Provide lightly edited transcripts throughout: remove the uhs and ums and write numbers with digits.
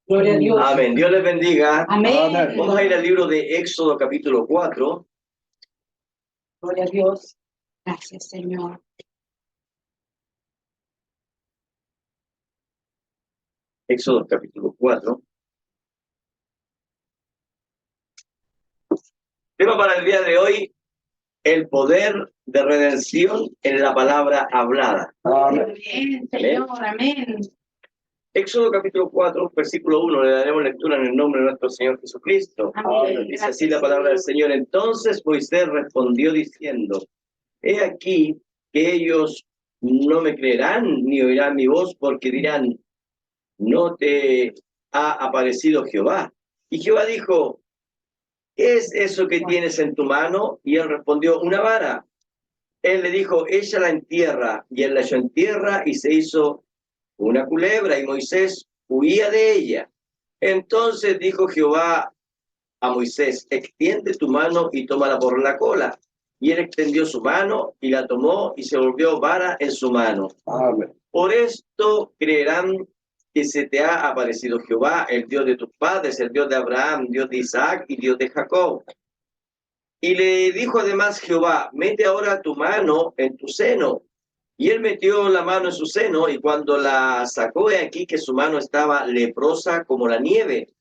Gloria a Dios. Amén. Dios les bendiga. Amén. Vamos a ir al libro de Éxodo capítulo 4. Gloria a Dios. Gracias, Señor. Éxodo capítulo 4. Tema para el día de hoy: el poder de redención en la palabra hablada. Amén, Señor. Amén. Éxodo capítulo 4, versículo 1, le daremos lectura en el nombre de nuestro Señor Jesucristo. Amén. Dice así la palabra del Señor. Entonces Moisés respondió diciendo: He aquí que ellos no me creerán ni oirán mi voz, porque dirán: no te ha aparecido Jehová. Y Jehová dijo: ¿qué es eso que tienes en tu mano? Y él respondió: una vara. Él le dijo: échala en tierra. Y él la echó en tierra y se hizo una culebra, y Moisés huía de ella. Entonces dijo Jehová a Moisés: extiende tu mano y tómala por la cola. Y él extendió su mano y la tomó, y se volvió vara en su mano. Amén. Por esto creerán que se te ha aparecido Jehová, el Dios de tus padres, el Dios de Abraham, Dios de Isaac y Dios de Jacob. Y le dijo además Jehová: mete ahora tu mano en tu seno. Y él metió la mano en su seno, y cuando la sacó, he aquí que su mano estaba leprosa como la nieve.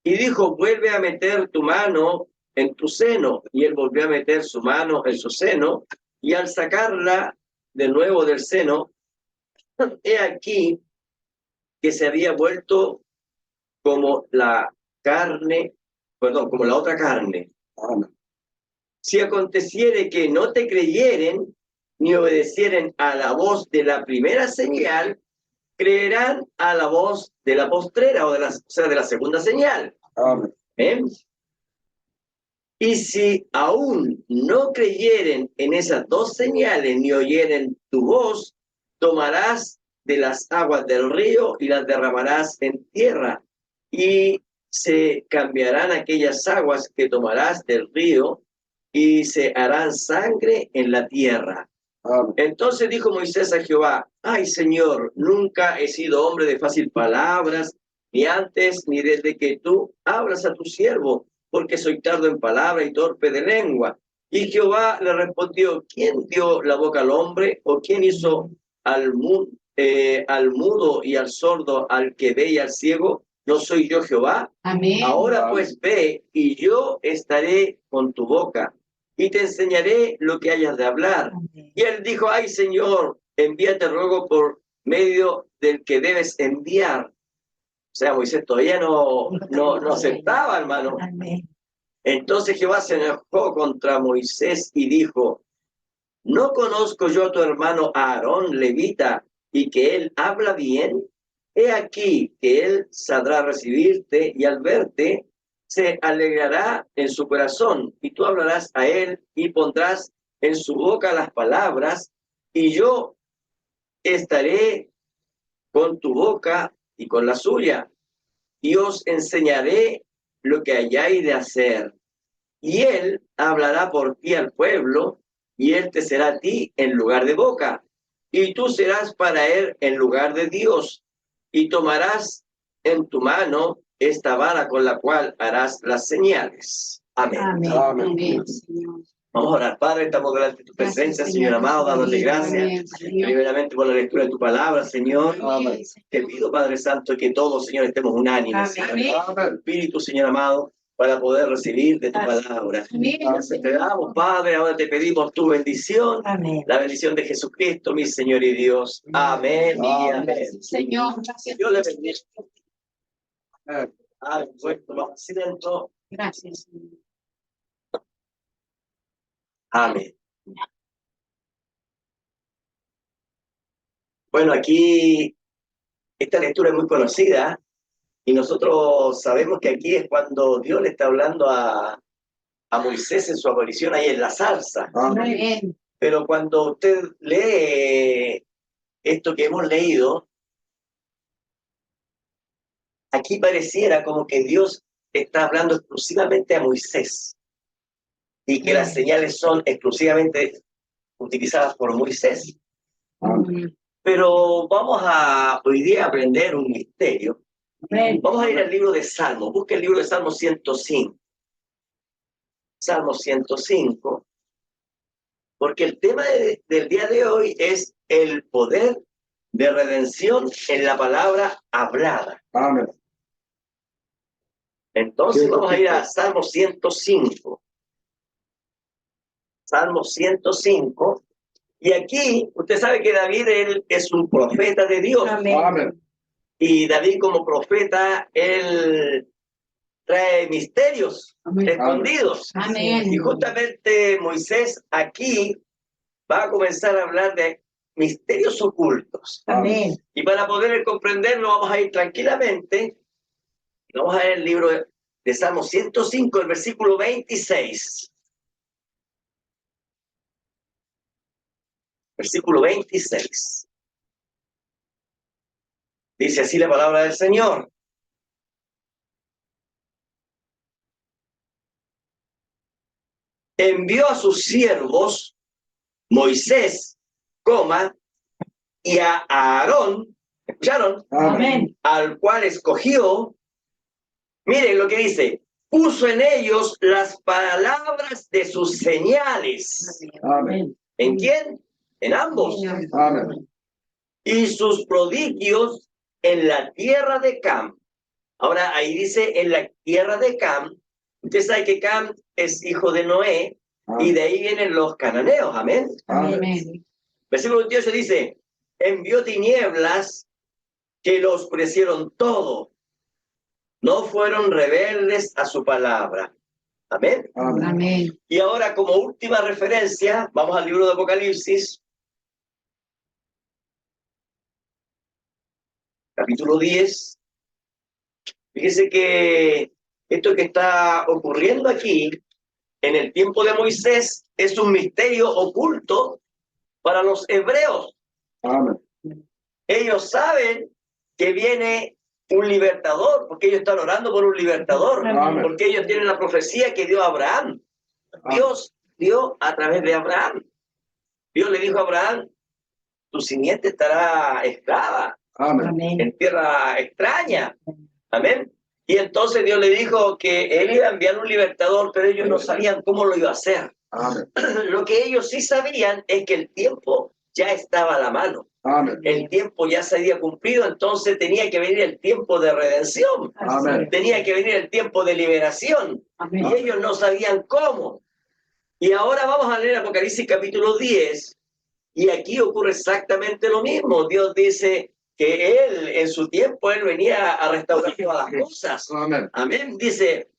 Y dijo: vuelve a meter tu mano en tu seno. Y él volvió a meter su mano en su seno, y al sacarla de nuevo del seno, he aquí que se había vuelto como la carne, perdón, como la otra carne. Si aconteciere que no te creyeren, ni obedecieren a la voz de la primera señal, creerán a la voz de la postrera, o sea, de la segunda señal. Amén. ¿Eh? Y si aún no creyeren en esas dos señales, ni oyeren tu voz, tomarás de las aguas del río y las derramarás en tierra, y se cambiarán aquellas aguas que tomarás del río, y se harán sangre en la tierra. Amén. Entonces dijo Moisés a Jehová: ay, Señor, nunca he sido hombre de fácil palabras, ni antes ni desde que tú hablas a tu siervo, porque soy tardo en palabra y torpe de lengua. Y Jehová le respondió: ¿quién dio la boca al hombre? ¿O quién hizo al mudo y al sordo, al que ve y al ciego? ¿No soy yo Jehová? Amén. Ahora pues ve, y yo estaré con tu boca, y te enseñaré lo que hayas de hablar. Amén. Y él dijo: ay, Señor, envíate ruego por medio del que debes enviar. O sea, Moisés todavía no aceptaba, hermano. Amén. Entonces Jehová se enojó contra Moisés y dijo: ¿no conozco yo a tu hermano Aarón, levita, y que él habla bien? He aquí que él saldrá a recibirte, y al verte se alegrará en su corazón, y tú hablarás a él y pondrás en su boca las palabras, y yo estaré con tu boca y con la suya, y os enseñaré lo que hayáis de hacer. Y él hablará por ti al pueblo, y él te será a ti en lugar de boca, y tú serás para él en lugar de Dios, y tomarás en tu mano esta vara con la cual harás las señales. Amén. Amén. Amén. Amén, Señor. Vamos a orar. Padre, estamos delante de tu presencia, Señor amado, dándote gracias, primeramente por la lectura de tu palabra, Señor. Amén. Te pido, Padre Santo, que todos, Señor, estemos unánimes, Señor. Espíritu, Señor amado, para poder recibir de tu palabra. Gracias te damos, Padre. Ahora te pedimos tu bendición. Amén. La bendición de Jesucristo, mi Señor y Dios. Amén y amén. Señor, gracias. Dios le bendiga. Pues tomamos asiento. Gracias, Señor. Amén. Bueno, aquí esta lectura es muy conocida, y nosotros sabemos que aquí es cuando Dios le está hablando a Moisés en su aparición ahí en la zarza. Amén. Pero cuando usted lee esto que hemos leído, aquí pareciera como que Dios está hablando exclusivamente a Moisés, y que las señales son exclusivamente utilizadas por Moisés. Pero vamos a hoy día aprender un misterio, Amén. Vamos a ir al libro de Salmos. Busca el libro de Salmos 105. Salmo 105. Porque el tema del día de hoy es el poder de redención en la palabra hablada. Amén. Entonces vamos a ir a Salmo 105. Salmo 105. Y aquí, usted sabe que David, él es un profeta de Dios. Amén. Y David como profeta, él trae misterios Amén. escondidos. Amén. Y justamente Moisés aquí va a comenzar a hablar de misterios ocultos. Amén. Y para poder comprenderlo, vamos a ir tranquilamente. Vamos a ver el libro de Salmo 105, el versículo 26. Versículo 26. Dice así la palabra del Señor. Envió a sus siervos Moisés, y a Aarón, ¿escucharon? Amén. Al cual escogió. Miren lo que dice, puso en ellos las palabras de sus señales. Amén. ¿En quién? En ambos. Amén. Y sus prodigios en la tierra de Cam. Ahora ahí dice en la tierra de Cam. Usted sabe que Cam es hijo de Noé y de ahí vienen los cananeos. Amén. Amén. Versículo 28 dice, envió tinieblas que lo oscurecieron todo. No fueron rebeldes a su palabra. Amén. Amén. Amén. Y ahora, como última referencia, vamos al libro de Apocalipsis, capítulo 10. Fíjese que esto que está ocurriendo aquí, en el tiempo de Moisés, es un misterio oculto para los hebreos. Amén. Ellos saben que viene un libertador, porque ellos están orando por un libertador, Amén. porque ellos tienen la profecía que dio Abraham. Dios dio a través de Abraham. Dios le dijo a Abraham, tu simiente estará esclava Amén. Amén. en tierra extraña. Amén. Y entonces Dios le dijo que él iba a enviar un libertador, pero ellos no sabían cómo lo iba a hacer. Amén. Lo que ellos sí sabían es que el tiempo ya estaba a la mano. Amén. El tiempo ya se había cumplido, entonces tenía que venir el tiempo de redención. Amén. Tenía que venir el tiempo de liberación. Amén. Y ellos no sabían cómo. Y ahora vamos a leer Apocalipsis capítulo 10. Y aquí ocurre exactamente lo mismo. Dios dice que Él, en su tiempo, Él venía a restaurar todas las cosas. Amén. Amén. Dice,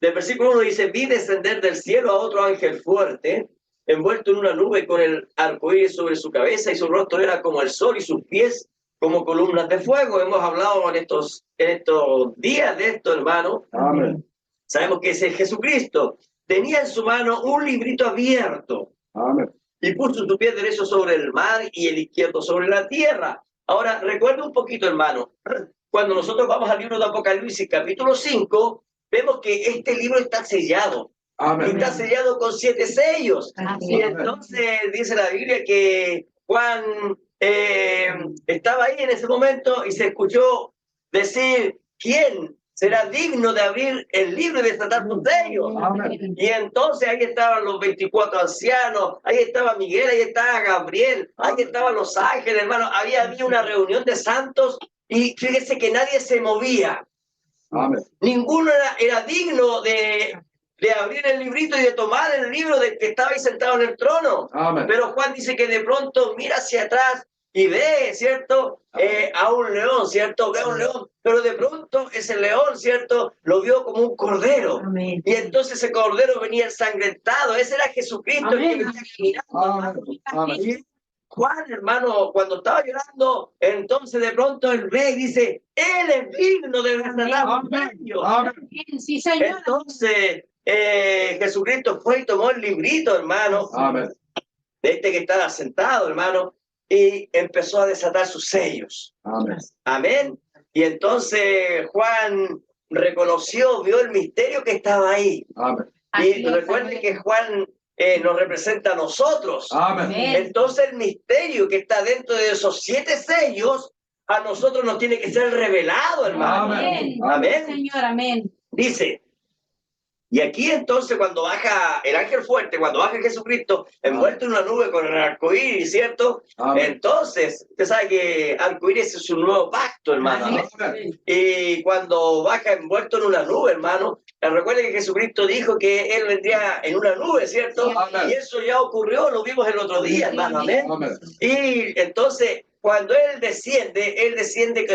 del versículo 1 dice, vi descender del cielo a otro ángel fuerte, envuelto en una nube con el arcoíris sobre su cabeza, y su rostro era como el sol y sus pies como columnas de fuego. Hemos hablado en estos días de esto, hermano. Amén. Sabemos que ese Jesucristo tenía en su mano un librito abierto Amén. y puso su pie derecho sobre el mar y el izquierdo sobre la tierra. Ahora, recuerda un poquito, hermano, cuando nosotros vamos al libro de Apocalipsis, capítulo 5, vemos que este libro está sellado. Amén. Está sellado con 7 sellos. Así Y es. entonces dice la Biblia que Juan estaba ahí en ese momento y se escuchó decir, ¿quién será digno de abrir el libro y desatar sus sellos? Amén. Y entonces ahí estaban los 24 ancianos, ahí estaba Miguel, ahí estaba Gabriel, ahí estaban los ángeles, hermano. Había una reunión de santos y fíjese que nadie se movía. Amén. Ninguno era digno de abrir el librito y de tomar el libro del que estaba ahí sentado en el trono. Amén. Pero Juan dice que de pronto mira hacia atrás y ve, ¿cierto? A un león, ¿cierto? Ve a un león, pero de pronto ese león, ¿cierto? Lo vio como un cordero. Amén. Y entonces ese cordero venía ensangrentado. Ese era Jesucristo el que Amén. venía caminando, hermano. Amén. Y Juan, hermano, cuando estaba llorando, entonces de pronto él ve y dice, él es digno de desatar los sellos. Amén. Sí, señor. Entonces Jesucristo fue y tomó el librito, hermano, Amén. de este que estaba sentado, hermano, y empezó a desatar sus sellos. Amén. Amén. Y entonces Juan reconoció, vio el misterio que estaba ahí. Amén. Y recuerden que Juan nos representa a nosotros. Amén. Entonces el misterio que está dentro de esos 7 sellos a nosotros nos tiene que ser revelado, hermano. Amén. Amén. Señor, amén. Dice, y aquí entonces cuando baja el ángel fuerte, cuando baja Jesucristo, envuelto en una nube con el arcoíris, ¿cierto? Amén. Entonces, usted sabe que arcoíris es un nuevo pacto, hermano. Amén. Amén. Y cuando baja envuelto en una nube, hermano, recuerde que Jesucristo dijo que Él vendría en una nube, ¿cierto? Amén. Y eso ya ocurrió, lo vimos el otro día, hermano, amén. Amén. Y entonces, cuando Él desciende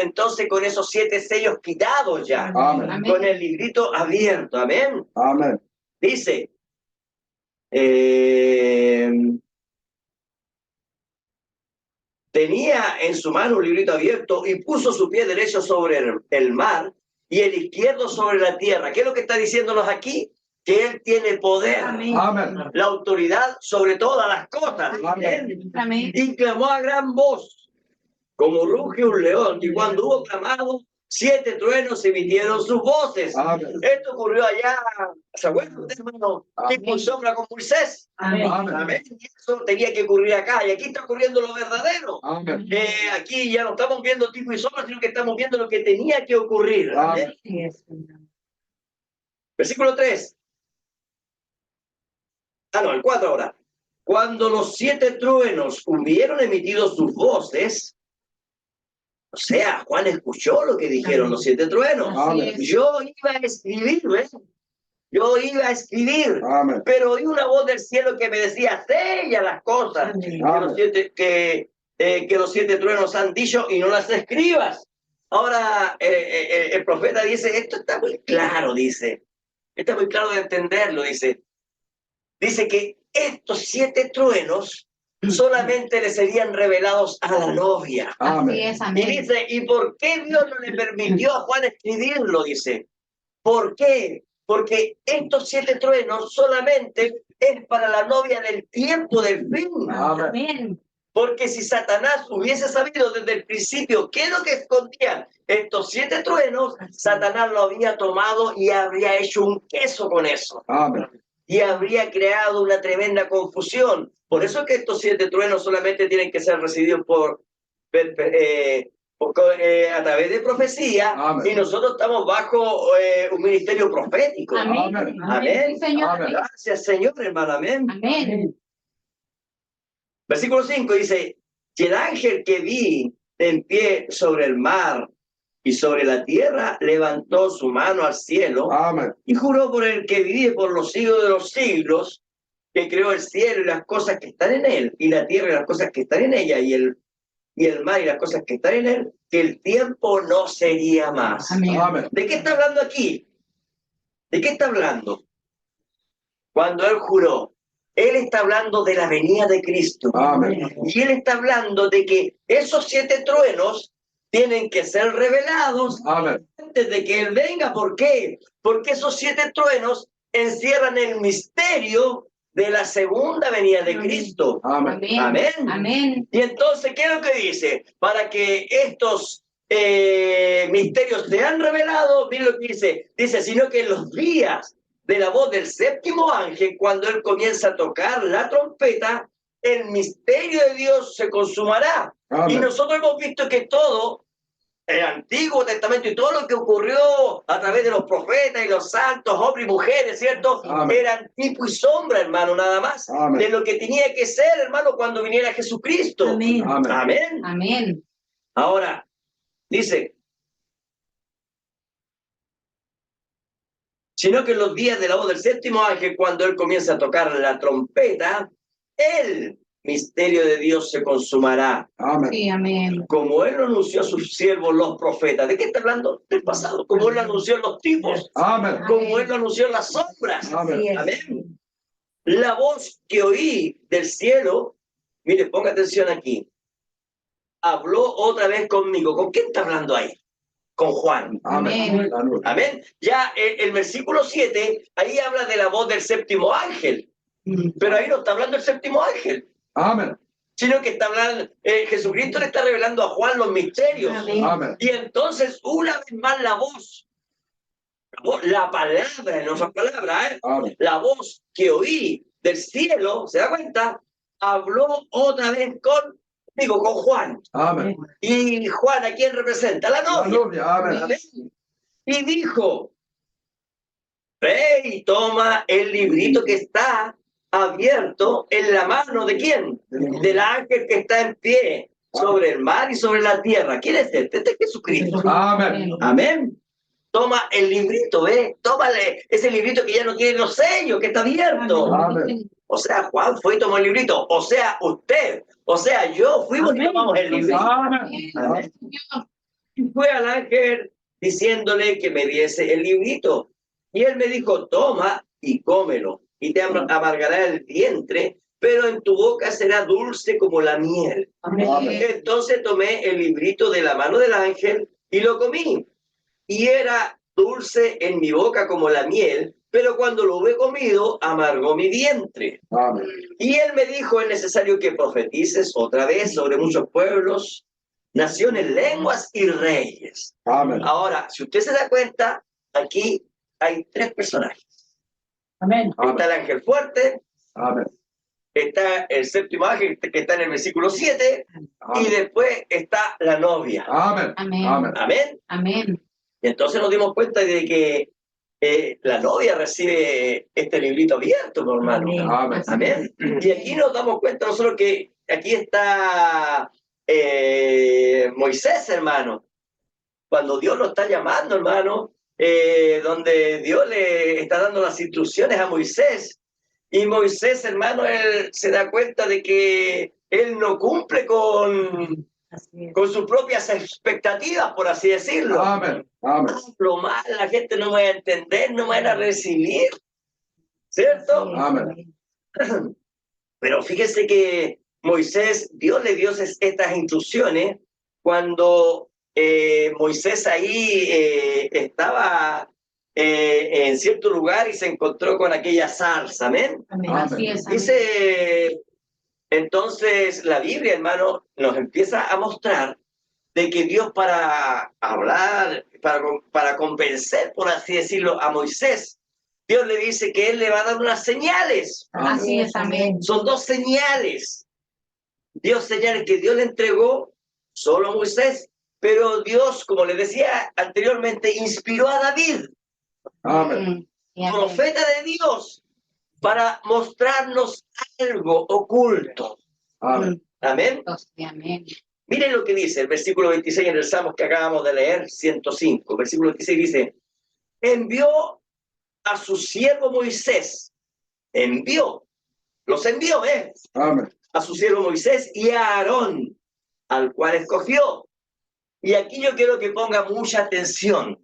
entonces con esos 7 sellos quitados ya, Amén. con el librito abierto, amén. Amén. Dice, tenía en su mano un librito abierto y puso su pie derecho sobre el mar y el izquierdo sobre la tierra. ¿Qué es lo que está diciéndonos aquí? Que Él tiene poder, Amén. Amén. la autoridad sobre todas las cosas. Amén. Amén. Y clamó a gran voz, como ruge un león, y cuando hubo clamado, 7 truenos emitieron sus voces. Amén. Esto ocurrió allá, ¿se acuerdan ustedes, hermano? Amén. Tipo sombra con Moisés. Amén. Amén. Amén. Y eso tenía que ocurrir acá, y aquí está ocurriendo lo verdadero. Amén. Aquí ya no estamos viendo tipo y sombra, sino que estamos viendo lo que tenía que ocurrir. Amén. Amén. Sí, es, Señor. Versículo 3. El 4 ahora. Cuando los 7 truenos hubieron emitido sus voces, o sea, Juan escuchó lo que dijeron los 7 truenos. Así Amén. es. Yo iba a escribir, ¿ves? Yo iba a escribir, Amén. pero oí una voz del cielo que me decía, sella las cosas Amén. que los 7 truenos han dicho y no las escribas. Ahora el profeta dice, esto está muy claro, dice. Está muy claro de entenderlo, dice. Dice que estos 7 truenos solamente le serían revelados a la novia. Así Amén. es, Y amén. dice, ¿y por qué Dios no le permitió a Juan escribirlo? Dice, ¿por qué? Porque estos 7 truenos solamente es para la novia del tiempo del fin. Amén. Amén. Porque si Satanás hubiese sabido desde el principio qué es lo que escondían estos 7 truenos, Satanás lo había tomado y habría hecho un queso con eso. Amén. Y habría creado una tremenda confusión. Por eso es que estos 7 truenos solamente tienen que ser recibidos a través de profecía. Amén. Y nosotros estamos bajo un ministerio profético. Amén. Amén. Amén. Sí, Señor. Amén. Gracias, Señor, hermano. Amén. Amén. Versículo 5 dice, y el ángel que vi en pie sobre el mar y sobre la tierra levantó su mano al cielo Amén. y juró por el que vive por los siglos de los siglos, que creó el cielo y las cosas que están en él, y la tierra y las cosas que están en ella, y el mar y las cosas que están en él, que el tiempo no sería más. Amén. Amén. ¿De qué está hablando aquí? ¿De qué está hablando? Cuando él juró, él está hablando de la venida de Cristo. Amén. Y él está hablando de que esos 7 truenos tienen que ser revelados Amén. antes de que Él venga. ¿Por qué? Porque esos 7 truenos encierran el misterio de la segunda venida de Cristo. Amén. Amén. Amén. Amén. Y entonces, ¿qué es lo que dice? Para que estos misterios sean revelados, miren lo que dice. Dice, sino que en los días de la voz del 7º ángel, cuando él comienza a tocar la trompeta, el misterio de Dios se consumará. Amén. Y nosotros hemos visto que todo el Antiguo Testamento y todo lo que ocurrió a través de los profetas y los santos, hombres y mujeres, ¿cierto? Amén. Eran tipo y sombra, hermano, nada más, Amén. de lo que tenía que ser, hermano, cuando viniera Jesucristo. Amén. Amén. Amén. Amén. Ahora, dice, sino que en los días de la voz del 7º ángel, cuando él comienza a tocar la trompeta, el misterio de Dios se consumará. Amén. Sí, amén. Como él lo anunció a sus siervos los profetas. ¿De qué está hablando? Del pasado. Como él lo anunció en los tipos. Amén. Como él lo anunció en las sombras. Amén. Así es. Amén. La voz que oí del cielo, mire, ponga atención aquí, habló otra vez conmigo. ¿Con quién está hablando ahí? Con Juan. Amén. Amén. Ya el versículo 7, ahí habla de la voz del 7º ángel. Pero ahí no está hablando el 7º ángel, Amén. sino que está hablando, Jesucristo le está revelando a Juan los misterios. Amén. Amén. Y entonces, una vez más, la voz, la palabra, en otras palabras, Amén. la voz que oí del cielo, ¿se da cuenta? Habló otra vez con Digo, con Juan. Amén. ¿Y Juan a quién representa? La La novia. novia. Amén. Amén. Y dijo, ve y toma el librito que está abierto en la mano ¿de quién? Del ángel que está en pie sobre el mar y sobre la tierra. ¿Quién es este? Este es Jesucristo. Amén. Amén. Toma el librito, ve, tómale ese librito que ya no tiene los sellos, que está abierto. Amén. O sea, Juan fue y tomó el librito. O sea, usted, o sea, yo fuimos y Amén. tomamos el librito. Amén. Amén. Y fue al ángel diciéndole que me diese el librito. Y él me dijo, toma y cómelo, y te amargará el vientre, pero en tu boca será dulce como la miel. Amén. Entonces tomé el librito de la mano del ángel y lo comí. Y era dulce en mi boca como la miel, pero cuando lo hube comido, amargó mi vientre. Amén. Y él me dijo, es necesario que profetices otra vez sobre muchos pueblos, naciones, lenguas y reyes. Amén. Ahora, si usted se da cuenta, aquí hay tres personajes. Amén. Está el ángel fuerte, Amén. está el séptimo ángel que está en el versículo 7, y Amén. después está la novia. Amén. Amén. Amén. Amén. Amén. Y entonces nos dimos cuenta de que la novia recibe este librito abierto, mi hermano. Amén. Amén. Y aquí nos damos cuenta nosotros que aquí está Moisés, hermano. Cuando Dios lo está llamando, hermano, donde Dios le está dando las instrucciones a Moisés. Y Moisés, hermano, él se da cuenta de que él no cumple con Así es. sus propias expectativas, por así decirlo. Amén. Amén. Lo mal, la gente no me va a entender, no me van a recibir, ¿cierto? Amén. Pero fíjese que Moisés, Dios le dio estas instrucciones cuando Moisés ahí estaba en cierto lugar y se encontró con aquella zarza, ¿amén? Amén. Así es. Amén. Dice, entonces la Biblia, hermano, nos empieza a mostrar de que Dios para hablar, para convencer, por así decirlo, a Moisés, Dios le dice que Él le va a dar unas señales. Así es. Amén. Son dos señales. Señales que Dios le entregó solo a Moisés, pero Dios, como le decía anteriormente, inspiró a David, Amén. Y amén. profeta de Dios, para mostrarnos algo oculto. Amén. Amén. Sí, amén. Miren lo que dice el versículo 26 en el Salmos que acabamos de leer, 105. Versículo 26 dice, envió a su siervo Moisés, los envió, Amén. a su siervo Moisés y a Aarón, al cual escogió. Y aquí yo quiero que ponga mucha atención.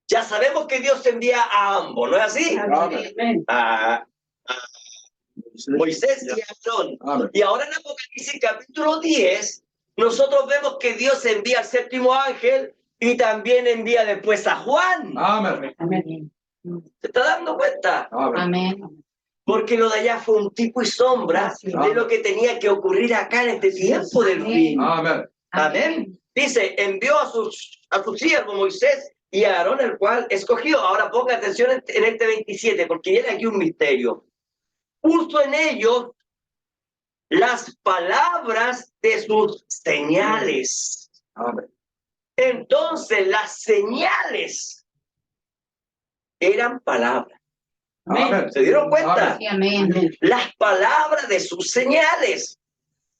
Ya sabemos que Dios envía a ambos, ¿no es así? Amén. A Moisés y a Aarón. Amén. Y ahora en Apocalipsis capítulo 10, nosotros vemos que Dios envía al séptimo ángel y también envía después a Juan. Amén. Amén. ¿Se está dando cuenta? Amén. Amén. Porque lo de allá fue un tipo y sombra Así es. de lo que tenía que ocurrir acá en este tiempo del Amén. fin. Amén. Amén. Dice, envió a su siervo Moisés y a Aarón, el cual escogió. Ahora ponga atención en este 27, porque viene aquí un misterio. Puso en ellos las palabras de sus señales. Amén. Entonces, las señales eran palabras. Amén. ¿Se dieron cuenta? Sí, amén. Las palabras de sus señales.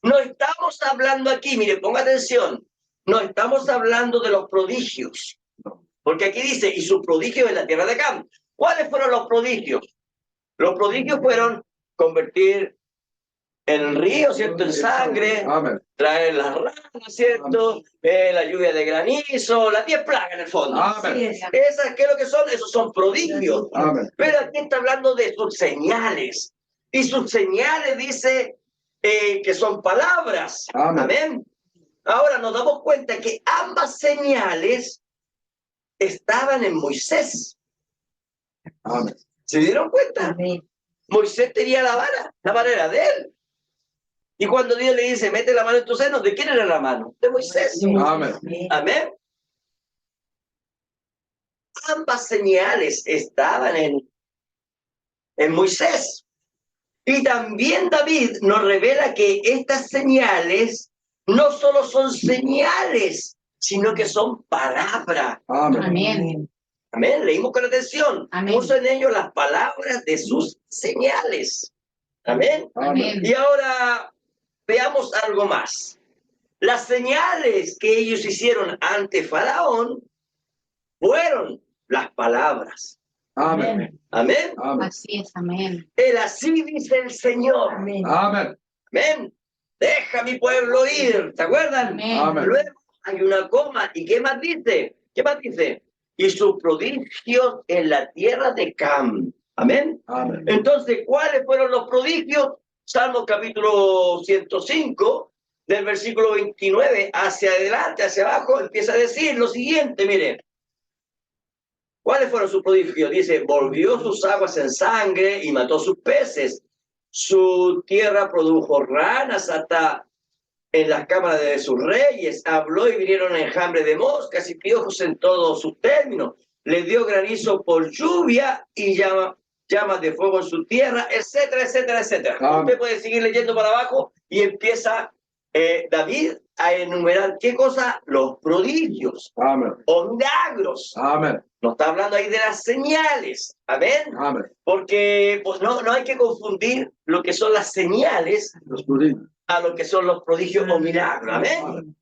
No estamos hablando aquí, mire, ponga atención, no estamos hablando de los prodigios, porque aquí dice, y sus prodigios en la tierra de Cam. ¿Cuáles fueron los prodigios? Los prodigios fueron convertir el río, ¿cierto?, en sangre, Amén. traer las ranas, ¿cierto?, la lluvia de granizo, las 10 plagas en el fondo. Amén. ¿Esas qué es lo que son? Esos son prodigios. Amén. Pero aquí está hablando de sus señales. Y sus señales dice que son palabras. Amén. Amén. Ahora nos damos cuenta que ambas señales estaban en Moisés. Amén. ¿Se dieron cuenta? Amén. Moisés tenía la vara era de él. Y cuando Dios le dice, mete la mano en tu seno, ¿de quién era la mano? De Moisés. Amén. Amén. Ambas señales estaban en Moisés. Y también David nos revela que estas señales no solo son señales, sino que son palabras. Amén. Amén. Amén. Leímos con atención. Amén. Puso en ellos las palabras de sus señales. Amén. Amén. Y ahora veamos algo más. Las señales que ellos hicieron ante Faraón fueron las palabras. Amén. Amén. Amén. Así es, amén. El así dice el Señor. Amén. Amén. Amén. Deja a mi pueblo ir. ¿Se acuerdan? Amén. Amén. Luego hay una coma. ¿Y qué más dice? ¿Qué más dice? Y sus prodigios en la tierra de Cam. Amén. Amén. Entonces, ¿cuáles fueron los prodigios? Salmo capítulo 105, del versículo 29 hacia adelante, hacia abajo, empieza a decir lo siguiente, miren. ¿Cuáles fueron sus prodigios? Dice, volvió sus aguas en sangre y mató sus peces. Su tierra produjo ranas hasta en las cámaras de sus reyes. Habló y vinieron enjambre de moscas y piojos en todos sus términos. Les dio granizo por lluvia y llamas de fuego en su tierra, etcétera, etcétera, etcétera. Amén. Usted puede seguir leyendo para abajo y empieza David a enumerar, ¿qué cosa? Los prodigios Amén. o milagros. Amén. No está hablando ahí de las señales. Amén. Amén. Porque pues, no hay que confundir lo que son las señales Los prodigios. a lo que son los prodigios o milagros. Amén.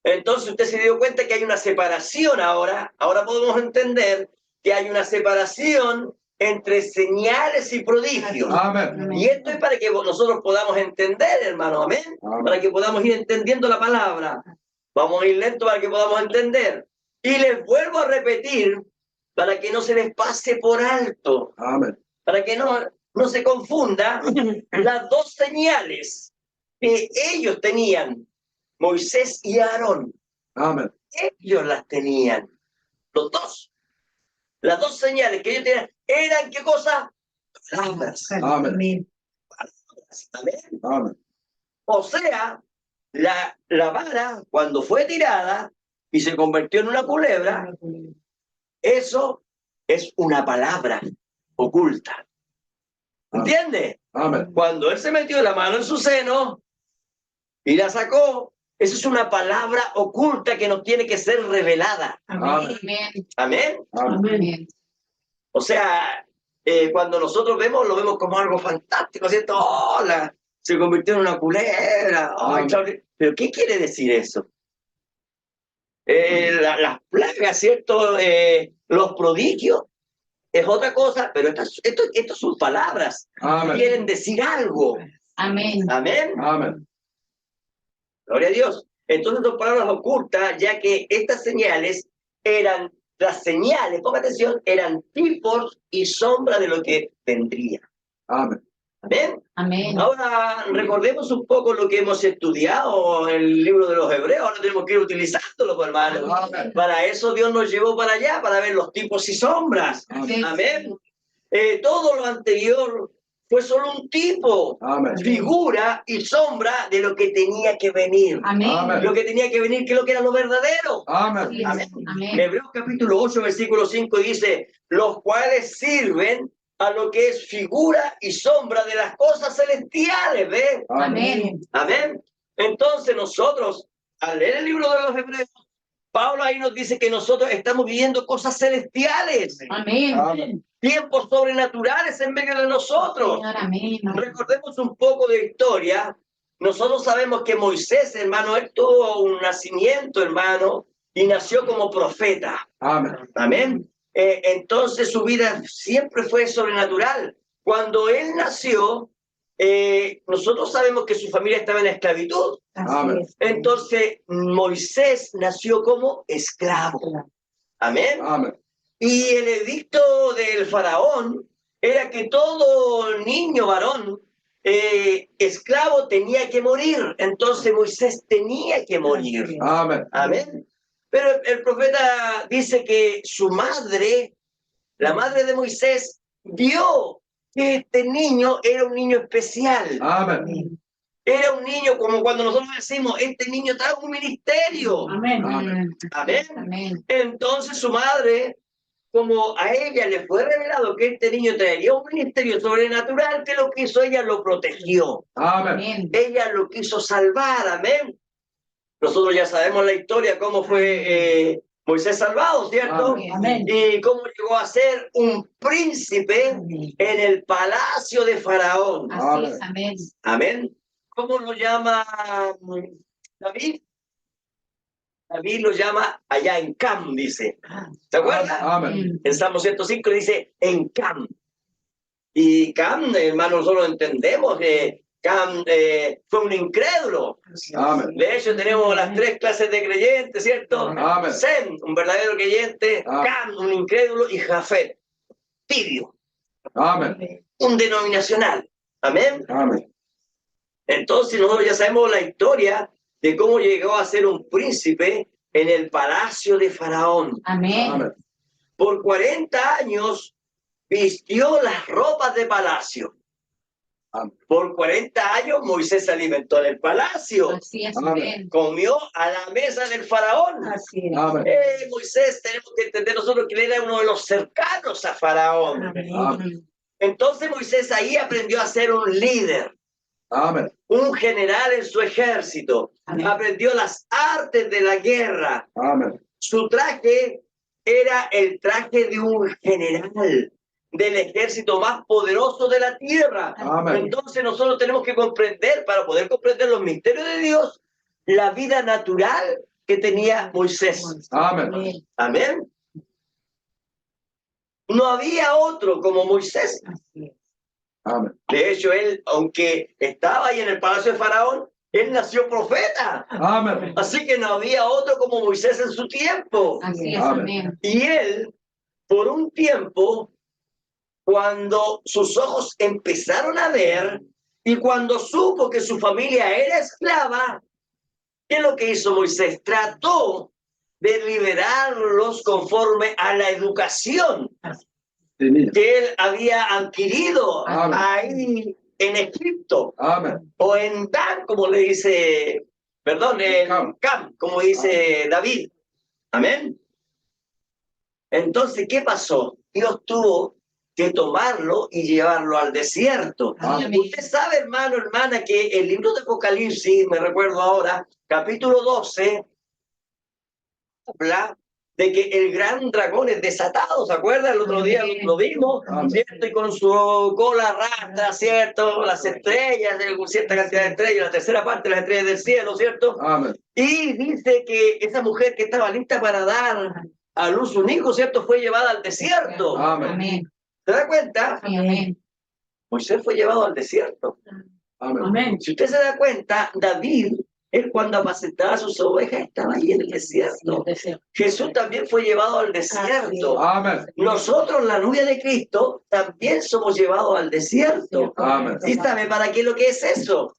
Entonces usted se dio cuenta que hay una separación ahora. Ahora podemos entender que hay una separación entre señales y prodigios. Amén. Y esto es para que nosotros podamos entender, hermano. Amén. Amén. Para que podamos ir entendiendo la palabra. Vamos a ir lento para que podamos entender. Y les vuelvo a repetir para que no se les pase por alto. Amén. Para que no se confunda las dos señales que ellos tenían, Moisés y Aarón. Amén. Ellos las tenían, los dos. Las dos señales que ellos tenían eran, ¿qué cosa? Palabras. Amén. Amén. Amén. O sea, la vara, cuando fue tirada y se convirtió en una culebra, eso es una palabra oculta. ¿Entiende? Amén. Cuando él se metió la mano en su seno y la sacó, eso es una palabra oculta que nos tiene que ser revelada. Amén. Amén. Amén. Amén. O sea, cuando nosotros vemos, lo vemos como algo fantástico, ¿cierto? ¡Oh, se convirtió en una culebra! ¡Oh, Amén. ¿pero qué quiere decir eso? Las plagas, ¿cierto? Los prodigios es otra cosa, pero estas son palabras. Amén. Quieren decir algo. Amén. Amén. Amén. Gloria a Dios. Entonces son palabras ocultas, ya que estas señales eran, las señales, ponga atención, eran tipos y sombras de lo que vendría. Amén. Amén. Amén. Ahora recordemos un poco lo que hemos estudiado en el libro de los Hebreos. Ahora tenemos que ir utilizándolo, pues, hermano. Amén. Para eso Dios nos llevó para allá, para ver los tipos y sombras. Amén. Amén. Todo lo anterior fue solo un tipo, Amén. figura y sombra de lo que tenía que venir. Amén. Amén. Lo que tenía que venir, que es lo que era lo verdadero. Amén. Amén. Amén. Hebreos capítulo 8, versículo 5 dice, los cuales sirven a lo que es figura y sombra de las cosas celestiales, ¿ves? Amén. Amén. Entonces nosotros, al leer el libro de los Hebreos, Pablo ahí nos dice que nosotros estamos viviendo cosas celestiales, Amén. Amén. tiempos sobrenaturales en medio de nosotros. Señor, amén. Recordemos un poco de historia. Nosotros sabemos que Moisés, hermano, él tuvo un nacimiento, hermano, y nació como profeta. Amén. Amén. Entonces su vida siempre fue sobrenatural. Cuando él nació, nosotros sabemos que su familia estaba en esclavitud. Amén. Entonces Moisés nació como esclavo. Amén. Amén. Y el edicto del faraón era que todo niño varón esclavo tenía que morir. Entonces Moisés tenía que morir. Amén. Amén. Pero el profeta dice que su madre, la madre de Moisés, vio que este niño era un niño especial. Amén. Era un niño como cuando nosotros decimos, este niño trae un ministerio. Amén. Amén. Amén. Entonces su madre como a ella le fue revelado que este niño traería un ministerio sobrenatural, que lo que hizo ella lo protegió. Amén. Amén. Ella lo quiso salvar, amén. Nosotros ya sabemos la historia, cómo fue Moisés salvado, ¿cierto? Amén. Y cómo llegó a ser un príncipe Amén. en el palacio de Faraón. Así es, amén. Amén. ¿Cómo lo llama David? David lo llama allá en Cam, dice. ¿Se acuerdan? Amén. En Salmo 105 dice en Cam. Y Cam, hermano, nosotros entendemos que Cam fue un incrédulo. Amén. De hecho, tenemos las tres clases de creyentes, ¿cierto? Amén. Sem, un verdadero creyente, Amén. Cam, un incrédulo, y Jafet, tibio, Amén. un denominacional. Amén. Amén. Entonces nosotros ya sabemos la historia de cómo llegó a ser un príncipe en el palacio de Faraón. Amén. Amén. Por 40 años vistió las ropas de palacio. Amén. Por 40 años Moisés se alimentó en el palacio. Así es, Amén. amén. Comió a la mesa del faraón. Así es. Amén. Moisés, tenemos que entender nosotros que él era uno de los cercanos a Faraón. Amén. Entonces Moisés ahí aprendió a ser un líder, Amén. un general en su ejército. Amén. Aprendió las artes de la guerra. Amén. Su traje era el traje de un general del ejército más poderoso de la tierra. Amén. Entonces nosotros tenemos que comprender, para poder comprender los misterios de Dios, la vida natural que tenía Moisés. Amén. Amén. No había otro como Moisés. Así es. Amén. De hecho, él, aunque estaba ahí en el palacio de Faraón, él nació profeta. Amén. Así que no había otro como Moisés en su tiempo. Así es, Amén. amén. Y él, por un tiempo, cuando sus ojos empezaron a ver y cuando supo que su familia era esclava, ¿qué es lo que hizo Moisés? Trató de liberarlos conforme a la educación Tenía. que él había adquirido Amén. ahí en Egipto, Amén. o en Dan, como le dice, perdón, en Cam. Cam, como dice David. Amén. Entonces, ¿qué pasó? Dios tuvo que tomarlo y llevarlo al desierto. Amén. Usted sabe, hermano, hermana, que el libro de Apocalipsis, me recuerdo ahora, capítulo 12, habla de que el gran dragón es desatado, ¿se acuerdan? El otro día lo vimos, Amén. ¿cierto? Y con su cola arrastra, ¿cierto? Las estrellas, cierta cantidad de estrellas, la tercera parte de las estrellas del cielo, ¿cierto? Amén. Y dice que esa mujer que estaba lista para dar a luz un hijo, ¿cierto? Fue llevada al desierto. Amén. Amén. ¿Se da cuenta? Amén. Moisés fue llevado al desierto. Amén. Amén. Si usted se da cuenta, David, él cuando apacentaba sus ovejas estaba ahí en el desierto. Jesús también fue llevado al desierto. Amén. Nosotros, la novia de Cristo, también somos llevados al desierto. Amén. ¿Y sabe para qué lo que es eso?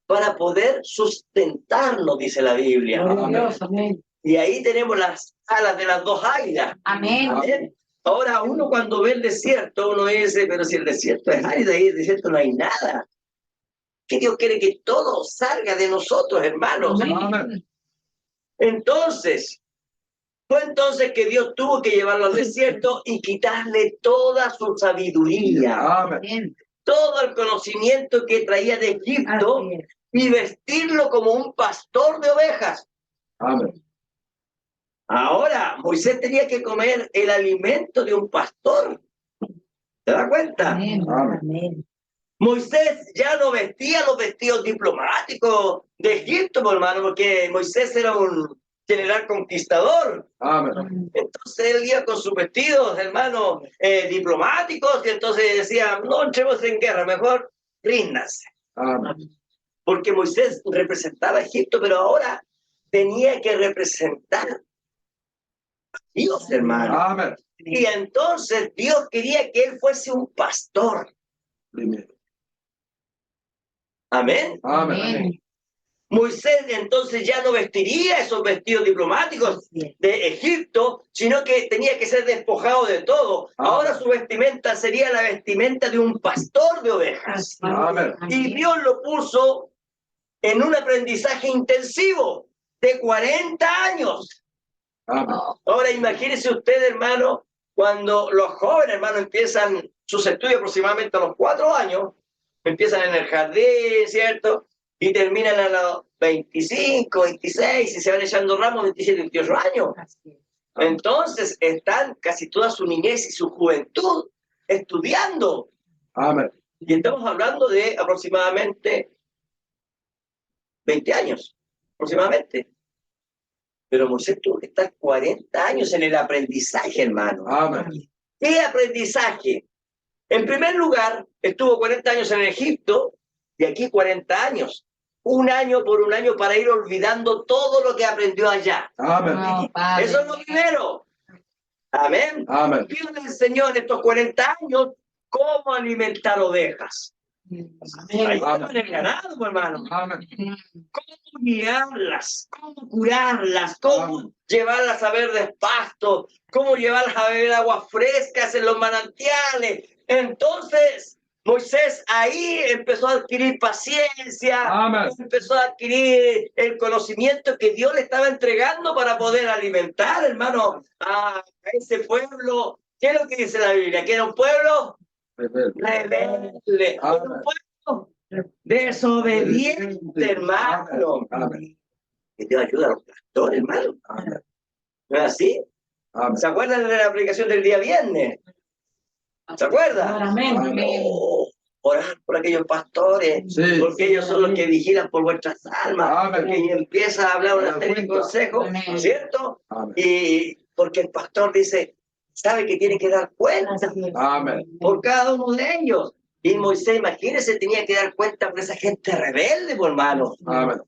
Para poder sustentarnos, dice la Biblia. Amén. Y ahí tenemos las alas de las dos águilas. Amén. Amén. Ahora, uno cuando ve el desierto, uno dice, pero si el desierto es árido, ahí en el desierto no hay nada. Que Dios quiere que todo salga de nosotros, hermanos. Amén. Entonces, fue entonces que Dios tuvo que llevarlo al desierto y quitarle toda su sabiduría, Amén. todo el conocimiento que traía de Egipto Así es. y vestirlo como un pastor de ovejas. Amén. Ahora, Moisés tenía que comer el alimento de un pastor. ¿Se da cuenta? Amén. Amén. Amén. Moisés ya no vestía los vestidos diplomáticos de Egipto, mi hermano, porque Moisés era un general conquistador. Amén. Entonces él iba con sus vestidos, hermano, diplomáticos, y entonces decía, no entremos en guerra, mejor ríndanse. Amén. Porque Moisés representaba a Egipto, pero ahora tenía que representar a Dios, hermano. Amén. Y entonces Dios quería que él fuese un pastor. Primero. Amén. Amén. Amén. Moisés entonces ya no vestiría esos vestidos diplomáticos de Egipto, sino que tenía que ser despojado de todo. Ahora su vestimenta sería la vestimenta de un pastor de ovejas. Amén. Y Dios lo puso en un aprendizaje intensivo de 40 años. Amén. Ahora imagínese usted, hermano, cuando los jóvenes, hermano, empiezan sus estudios aproximadamente a los 4 años, empiezan en el jardín, ¿cierto? Y terminan a los 25, 26, y se van echando ramos 27, 28 años. Así es. Entonces están casi toda su niñez y su juventud estudiando. Amén. Y estamos hablando de aproximadamente 20 años, aproximadamente. Pero Moisés tuvo que estar 40 años en el aprendizaje, hermano. Amén. ¿Qué aprendizaje? En primer lugar, estuvo 40 años en Egipto y aquí 40 años. Un año por un año para ir olvidando todo lo que aprendió allá. Amén. No, Padre. Eso es lo primero. Amén. Amén. Dios le enseñó en estos 40 años cómo alimentar ovejas. Ahí Amén. está en el ganado, hermano. Amén. Cómo guiarlas, cómo curarlas, cómo Amén. llevarlas a verdes pastos, cómo llevarlas a beber aguas frescas en los manantiales. Entonces, Moisés ahí empezó a adquirir paciencia, Amén. empezó a adquirir el conocimiento que Dios le estaba entregando para poder alimentar, hermano, a ese pueblo. ¿Qué es lo que dice la Biblia? ¿Que era un pueblo rebelde? Era un pueblo desobediente, hermano. Amén. Que Dios ayuda a los pastores, hermano. Amén. ¿No es así? Amén. ¿Se acuerdan de la aplicación del día viernes? ¿Se acuerdan? Amén. Oh, orar por aquellos pastores, Sí. porque ellos son los que vigilan por vuestras almas, Amén. porque ahí empieza a hablar una Me serie de cuenta. consejos, Amén. ¿cierto? Amén. Y porque el pastor dice, sabe que tiene que dar cuenta Así es. Amén. por cada uno de ellos. Y Moisés, imagínese, tenía que dar cuenta por esa gente rebelde, por hermano. Amén.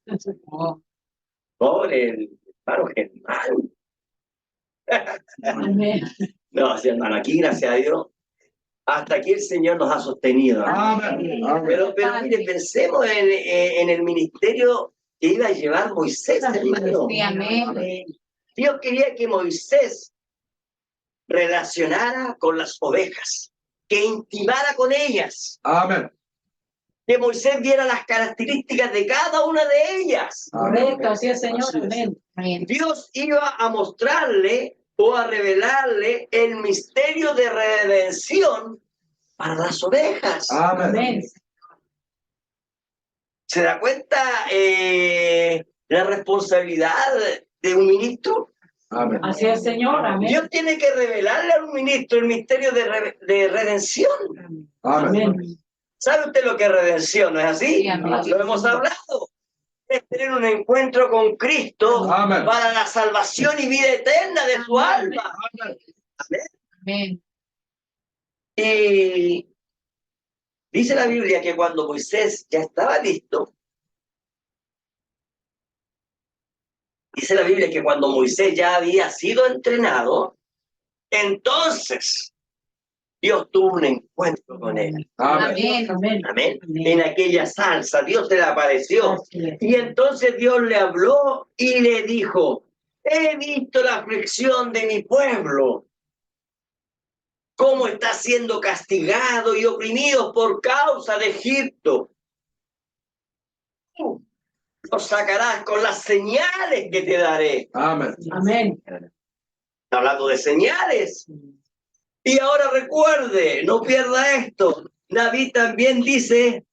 Oh, Pobre el hermano Germán. amén. No, sí, hermano, aquí, gracias a Dios, hasta aquí el Señor nos ha sostenido. Amén. Amén. Pero mire, pensemos en el ministerio que iba a llevar Moisés, hermano. Sí, amén. Dios quería que Moisés relacionara con las ovejas, que intimara con ellas, Amén. que Moisés viera las características de cada una de ellas. Correcto, así es, Señor. Así es. Amén. Amén. Dios iba a mostrarle o a revelarle el misterio de redención para las ovejas. Amén. Amén. ¿Se da cuenta la responsabilidad de un ministro? Amén. Así es, Señor. Amén. Dios tiene que revelarle a un ministro el misterio de redención. Amén. Amén. ¿Sabe usted lo que es redención? ¿No es así? Sí, amén. Lo hemos hablado. Es tener un encuentro con Cristo Amén. para la salvación y vida eterna de su alma. Amén. Amén. Y dice la Biblia que cuando Moisés ya estaba listo, dice la Biblia que cuando Moisés ya había sido entrenado, entonces Dios tuvo un encuentro con él. Amén. Amén. Amén. En aquella salsa, Dios se le apareció. Así es. Y entonces Dios le habló y le dijo, he visto la aflicción de mi pueblo, cómo está siendo castigado y oprimido por causa de Egipto. Tú los sacarás con las señales que te daré. Amén. Amén. Está hablando de señales. Y ahora recuerde, no pierda esto. David también dice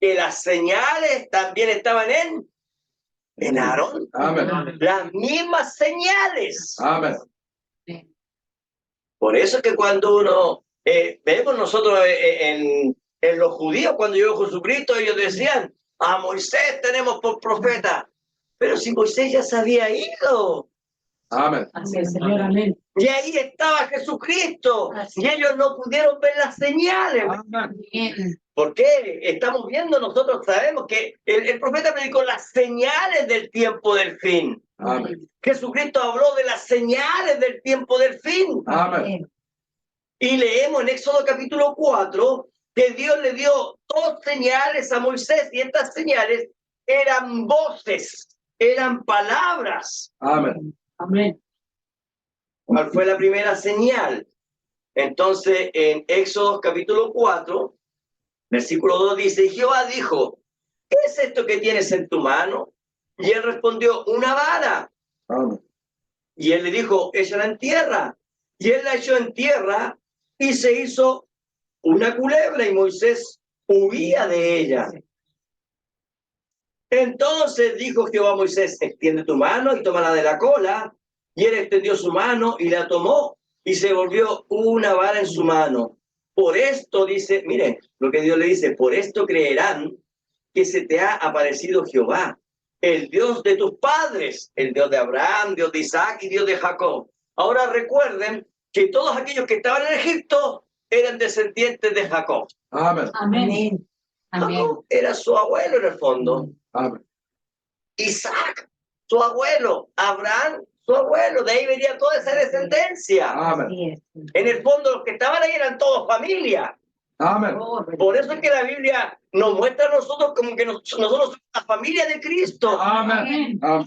que las señales también estaban en Aarón. Amén. Las mismas señales. Amén. Por eso es que cuando uno, vemos nosotros en los judíos, cuando llegó Jesucristo, ellos decían, a Moisés tenemos por profeta. Pero si Moisés ya se había ido, Amén. Así es, Señor. Amén. y ahí estaba Jesucristo, Así y ellos no pudieron ver las señales. Amén. Amén. ¿Por qué? Estamos viendo, nosotros sabemos que el profeta predicó las señales del tiempo del fin. Amén. Jesucristo habló de las señales del tiempo del fin. Amén. Y leemos en Éxodo capítulo 4 que Dios le dio 2 señales a Moisés y estas señales eran voces, eran palabras. Amén. Amén. ¿Cuál fue la primera señal? Entonces en Éxodo capítulo 4, versículo 2 dice, Jehová dijo, ¿qué es esto que tienes en tu mano? Y él respondió, una vara. Amén. Y él le dijo, échala en tierra. Y él la echó en tierra y se hizo una culebra y Moisés huía de ella. Entonces dijo Jehová a Moisés, extiende tu mano y tómala de la cola. Y él extendió su mano y la tomó y se volvió una vara en su mano. Por esto dice, mire lo que Dios le dice, por esto creerán que se te ha aparecido Jehová, el Dios de tus padres, el Dios de Abraham, Dios de Isaac y Dios de Jacob. Ahora recuerden que todos aquellos que estaban en Egipto eran descendientes de Jacob. Amén. Amén. Amén. Jacob era su abuelo en el fondo. Amén. Isaac, su abuelo. Abraham, su abuelo. De ahí venía toda esa descendencia. Amén. Así es. En el fondo los que estaban ahí eran todos familia. Amén. Por eso es que la Biblia nos muestra a nosotros como que nosotros somos la familia de Cristo. Amén. Amén.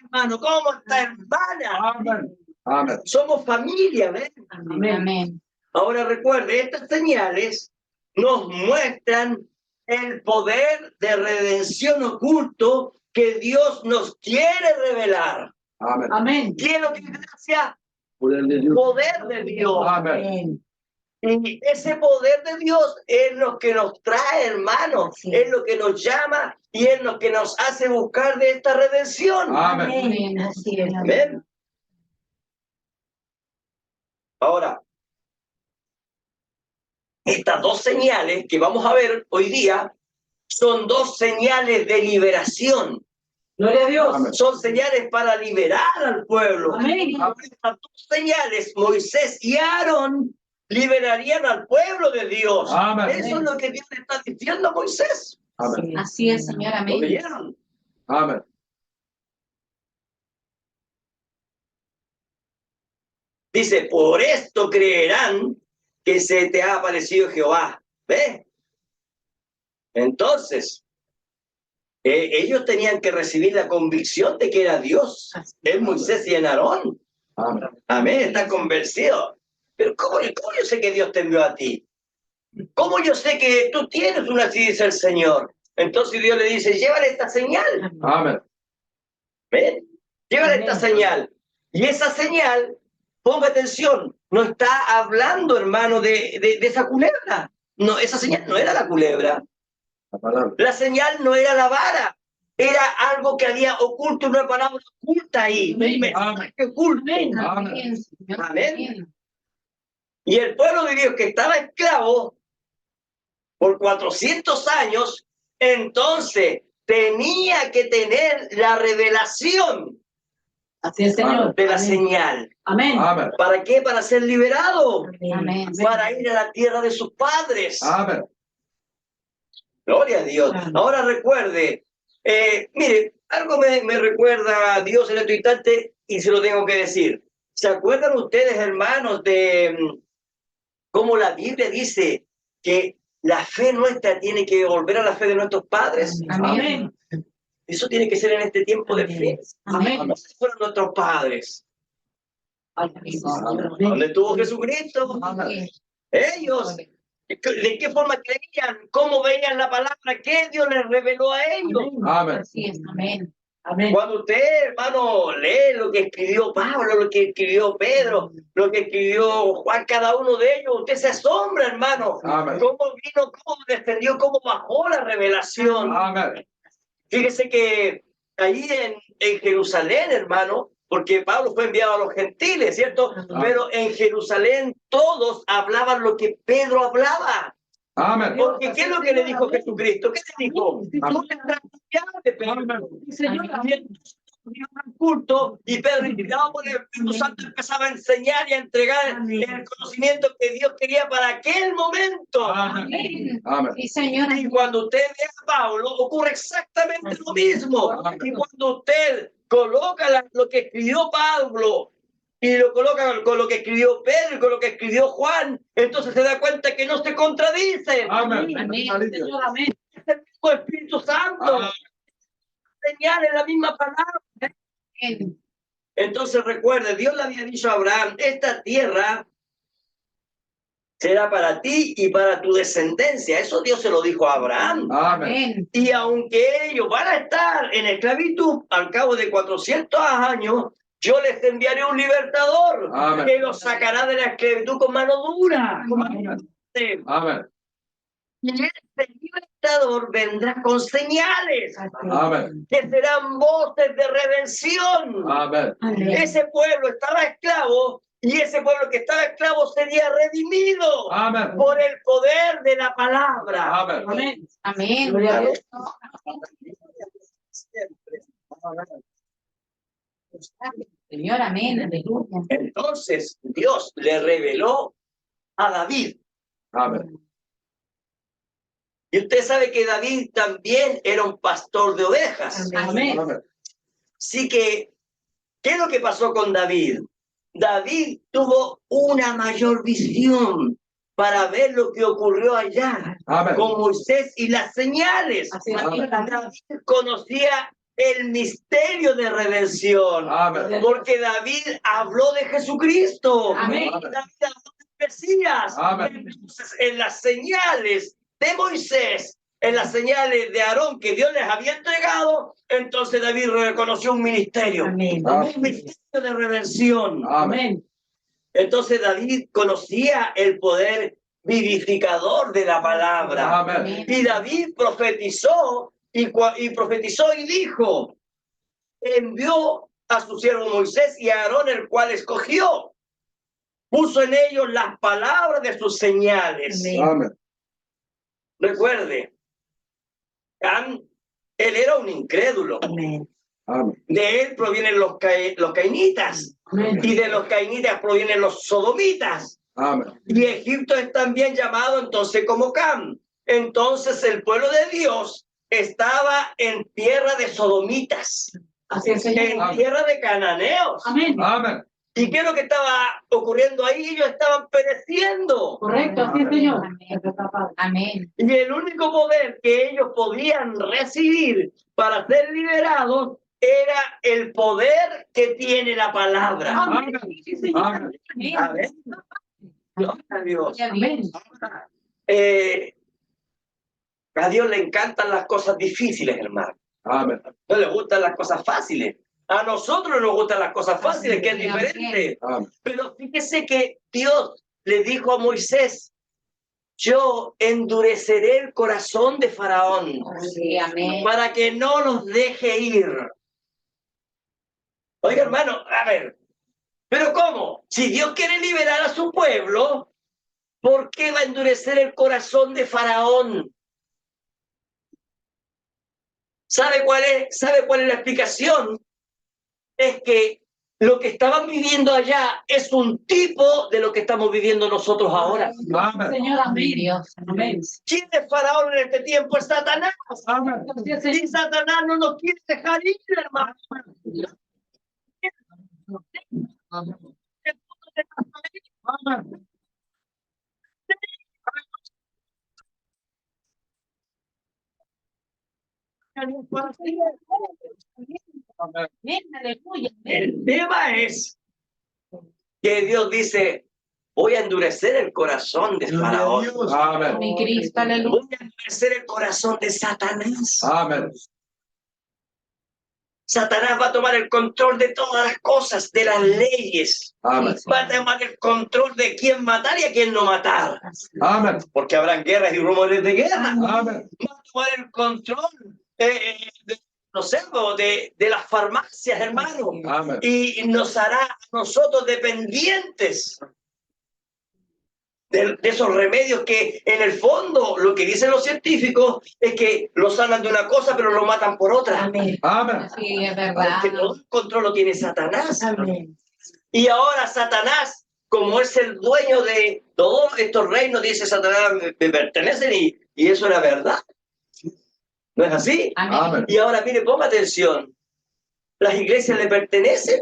Hermano, ¿cómo está, hermana? Amén. Amén. Somos familia, ¿ven? Amén. Amén. Ahora recuerde, estas señales nos muestran el poder de redención oculto que Dios nos quiere revelar. Amén. Amén. ¿Qué es lo que gracia? Poder de Dios. Poder de Dios. Amén. Y ese poder de Dios es lo que nos trae, hermanos, Sí. es lo que nos llama y es lo que nos hace buscar de esta redención. Amén. Amén. Así es. Amén. Ahora, estas dos señales que vamos a ver hoy día son dos señales de liberación. Gloria a Dios. Amén. Son señales para liberar al pueblo. Amén. Estas dos señales, Moisés y Aarón, liberarían al pueblo de Dios. Amén. Eso es lo que Dios le está diciendo a Moisés. Amén. Así es, Señor. ¿Lo Amén. leyeron? Amén. Dice, por esto creerán que se te ha aparecido Jehová. ¿Ves? Entonces, ellos tenían que recibir la convicción de que era Dios. Es Moisés y en Aarón. Amén. Amén, están convencidos. Pero ¿cómo yo sé que Dios te envió a ti? ¿Cómo yo sé que tú tienes una así, dice el Señor? Entonces Dios le dice, llévale esta señal. Amén. ¿Ven? Llévale Amén. esta señal. Y esa señal, ponga atención, no está hablando, hermano, de esa culebra. No, esa señal no era la culebra. La palabra. La señal no era la vara. Era algo que había oculto, una palabra oculta ahí. Un mensaje oculto. Amén. Amén. Amén. Señor. Amén. Amén. Y el pueblo de Dios que estaba esclavo por 400 años, entonces tenía que tener la revelación Así es, Señor. de la Amén. señal. Amén. Amén. ¿Para qué? Para ser liberado, Amén. para ir a la tierra de sus padres. Amén. Gloria a Dios. Amén. Ahora recuerde, mire, algo me recuerda a Dios en este instante y se lo tengo que decir. ¿Se acuerdan ustedes, hermanos, de cómo la Biblia dice que la fe nuestra tiene que volver a la fe de nuestros padres? Amén. Eso tiene que ser en este tiempo de fe. Amén. No se fueron nuestros padres. Amén. ¿Dónde estuvo Jesucristo? Amén. Ellos. ¿De qué forma creían? ¿Cómo veían la palabra? ¿Qué Dios les reveló a ellos? Amén. Así es. Amén. Amén. Cuando usted, hermano, lee lo que escribió Pablo, lo que escribió Pedro, lo que escribió Juan, cada uno de ellos, usted se asombra, hermano. Amén. Cómo vino, cómo descendió, cómo bajó la revelación. Amén. Fíjese que ahí en Jerusalén, hermano, porque Pablo fue enviado a los gentiles, ¿cierto? Pero en Jerusalén todos hablaban lo que Pedro hablaba. Amén. Porque ¿qué es lo que le dijo Jesucristo? ¿Qué le dijo? No te transfiaste de Pedro. Señor, también dio un culto y Pedro, inspirado por el Espíritu Santo, empezaba a enseñar y a entregar el conocimiento que Dios quería para aquel momento. Amén. Amén. Sí, Señor. Y cuando usted ve a Pablo, ocurre exactamente lo mismo. Y cuando usted coloca lo que escribió Pablo y lo coloca con lo que escribió Pedro y con lo que escribió Juan, entonces se da cuenta que no se contradicen. Amén. Amén. Señor. Amén. Es el mismo Espíritu Santo. Amén. Señal en la misma palabra. Amén. Entonces recuerde, Dios le había dicho a Abraham, esta tierra será para ti y para tu descendencia. Eso Dios se lo dijo a Abraham. Amén. Amén. Y aunque ellos van a estar en esclavitud al cabo de 400 años, yo les enviaré un libertador Amén. que los sacará de la esclavitud con mano dura. Amén. Y este libertador vendrá con señales Amén. que serán voces de redención. Amén. Ese pueblo estaba esclavo y ese pueblo que estaba esclavo sería redimido Amén. por el poder de la palabra. Amén. Amén. Amén. Gloria a Dios. Señor, amén. Aleluya. Entonces Dios le reveló a David. Amén. Y usted sabe que David también era un pastor de ovejas. Amén. Amén. Así que, ¿qué es lo que pasó con David? David tuvo una mayor visión para ver lo que ocurrió allá Amén. con Moisés y las señales. Así es. Amén. David conocía el misterio de redención. Amén. Porque David habló de Jesucristo. Amén. David habló del Mesías. Amén. Entonces, en las señales de Moisés, en las señales de Aarón que Dios les había entregado, entonces David reconoció un ministerio. Amén. Un ministerio de redención. Amén. Entonces David conocía el poder vivificador de la palabra. Amén. Y David profetizó y profetizó y dijo, envió a su siervo Moisés y a Aarón, el cual escogió. Puso en ellos las palabras de sus señales. Amén. Recuerde, él era un incrédulo. Amén. Amén. De él provienen los cainitas. Amén. Y de los cainitas provienen los sodomitas. Amén. Y Egipto es también llamado entonces como Cam. Entonces el pueblo de Dios estaba en tierra de sodomitas, Así es, Señor. en tierra de cananeos. Amén. Amén. ¿Y qué es lo que estaba ocurriendo ahí? Ellos estaban pereciendo. Correcto, así es, Señor. Amén. Y el único poder que ellos podían recibir para ser liberados era el poder que tiene la palabra. Amén. Amén. A ver. Gloria a Dios. Amén. A Dios le encantan las cosas difíciles, hermano. Amén. No le gustan las cosas fáciles. A nosotros nos gustan las cosas fáciles, que es diferente. Amén. Pero fíjese que Dios le dijo a Moisés, yo endureceré el corazón de Faraón Sí, amén. para que no los deje ir. Oiga, hermano, a ver, ¿pero cómo? Si Dios quiere liberar a su pueblo, ¿por qué va a endurecer el corazón de Faraón? ¿Sabe cuál es la explicación? Es que lo que estaban viviendo allá es un tipo de lo que estamos viviendo nosotros ahora. Amén. Señor, amén. Dios, amén. ¿Quién es Faraón en este tiempo? Es Satanás. Amén. Así es, Y Señor. Satanás no nos quiere dejar ir, hermano. Amén. Amén. Amén, aleluya. El tema es que Dios dice, voy a endurecer el corazón de Faraón. Amén. Mi Cristo, aleluya. Voy a endurecer el corazón de Satanás. Amén. Satanás va a tomar el control de todas las cosas, de las leyes. Amén. Va a tomar el control de quién matar y a quién no matar. Amén. Porque habrán guerras y rumores de guerra. Amén. Va a tomar el control no sé, de las farmacias, hermano. Amén. Y nos hará a nosotros dependientes de esos remedios que en el fondo lo que dicen los científicos es que lo sanan de una cosa pero lo matan por otra. Amén. Amén. Sí, es verdad. Porque todo el control lo tiene Satanás. Amén. Y ahora Satanás, como es el dueño de todos estos reinos, dice Satanás, me pertenecen y eso era verdad. ¿No es así? Amén. Y ahora, mire, ponga atención. Las iglesias le pertenecen,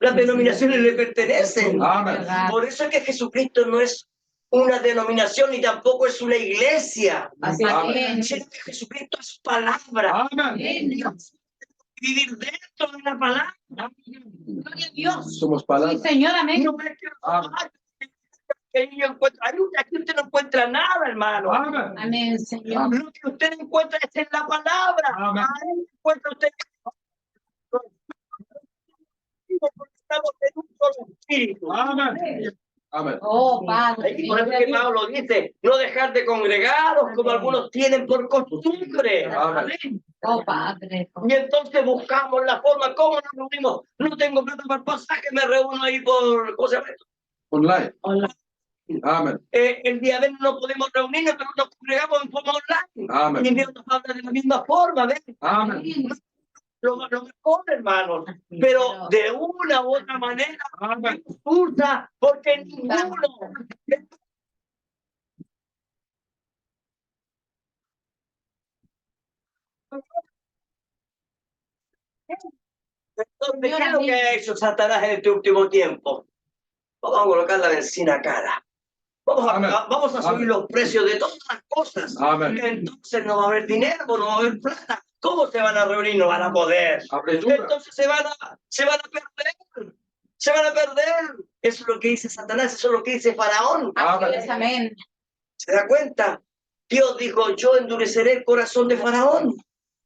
las denominaciones le pertenecen. Amén. Por eso es que Jesucristo no es una denominación ni tampoco es una iglesia. Así es. Sino que Jesucristo es palabra. Amén. Vivir dentro de la palabra. Gloria a Dios. Somos Sí, palabras. Señor, amén. No es que yo encuentro, aquí usted no encuentra nada, hermano. Amén. Amén, Señor. Lo que usted encuentra es en la palabra. Amén. Ahí encuentra usted. espíritu. Amén. Amén. Oh, Padre. Y por eso que Pablo dice, no dejar de congregaros como algunos tienen por costumbre. Amén. Oh, Padre. Y entonces buscamos la forma, ¿cómo nos reunimos? No tengo plata para el pasaje, me reúno ahí por, ¿cómo se llama esto? Online. Amén. El día de no podemos reunirnos, pero nos congregamos en forma online. Amén. Y Dios nos habla de la misma forma, ¿ves? Amén. Lo mejor, hermanos, pero de una u otra manera Amén. usa, porque ninguno. Entonces, ¿qué es lo que ha hecho Satanás en este último tiempo? Vamos a colocar la benzina cara. Amén. Vamos a subir Amén. los precios de todas las cosas. Amén. Entonces no va a haber dinero, no va a haber plata. ¿Cómo se van a reunir? No van a poder. Apretura. Entonces se van a perder. Se van a perder. Eso es lo que dice Satanás, eso es lo que dice Faraón. Así es, amén. ¿Se da cuenta? Dios dijo, yo endureceré el corazón de Faraón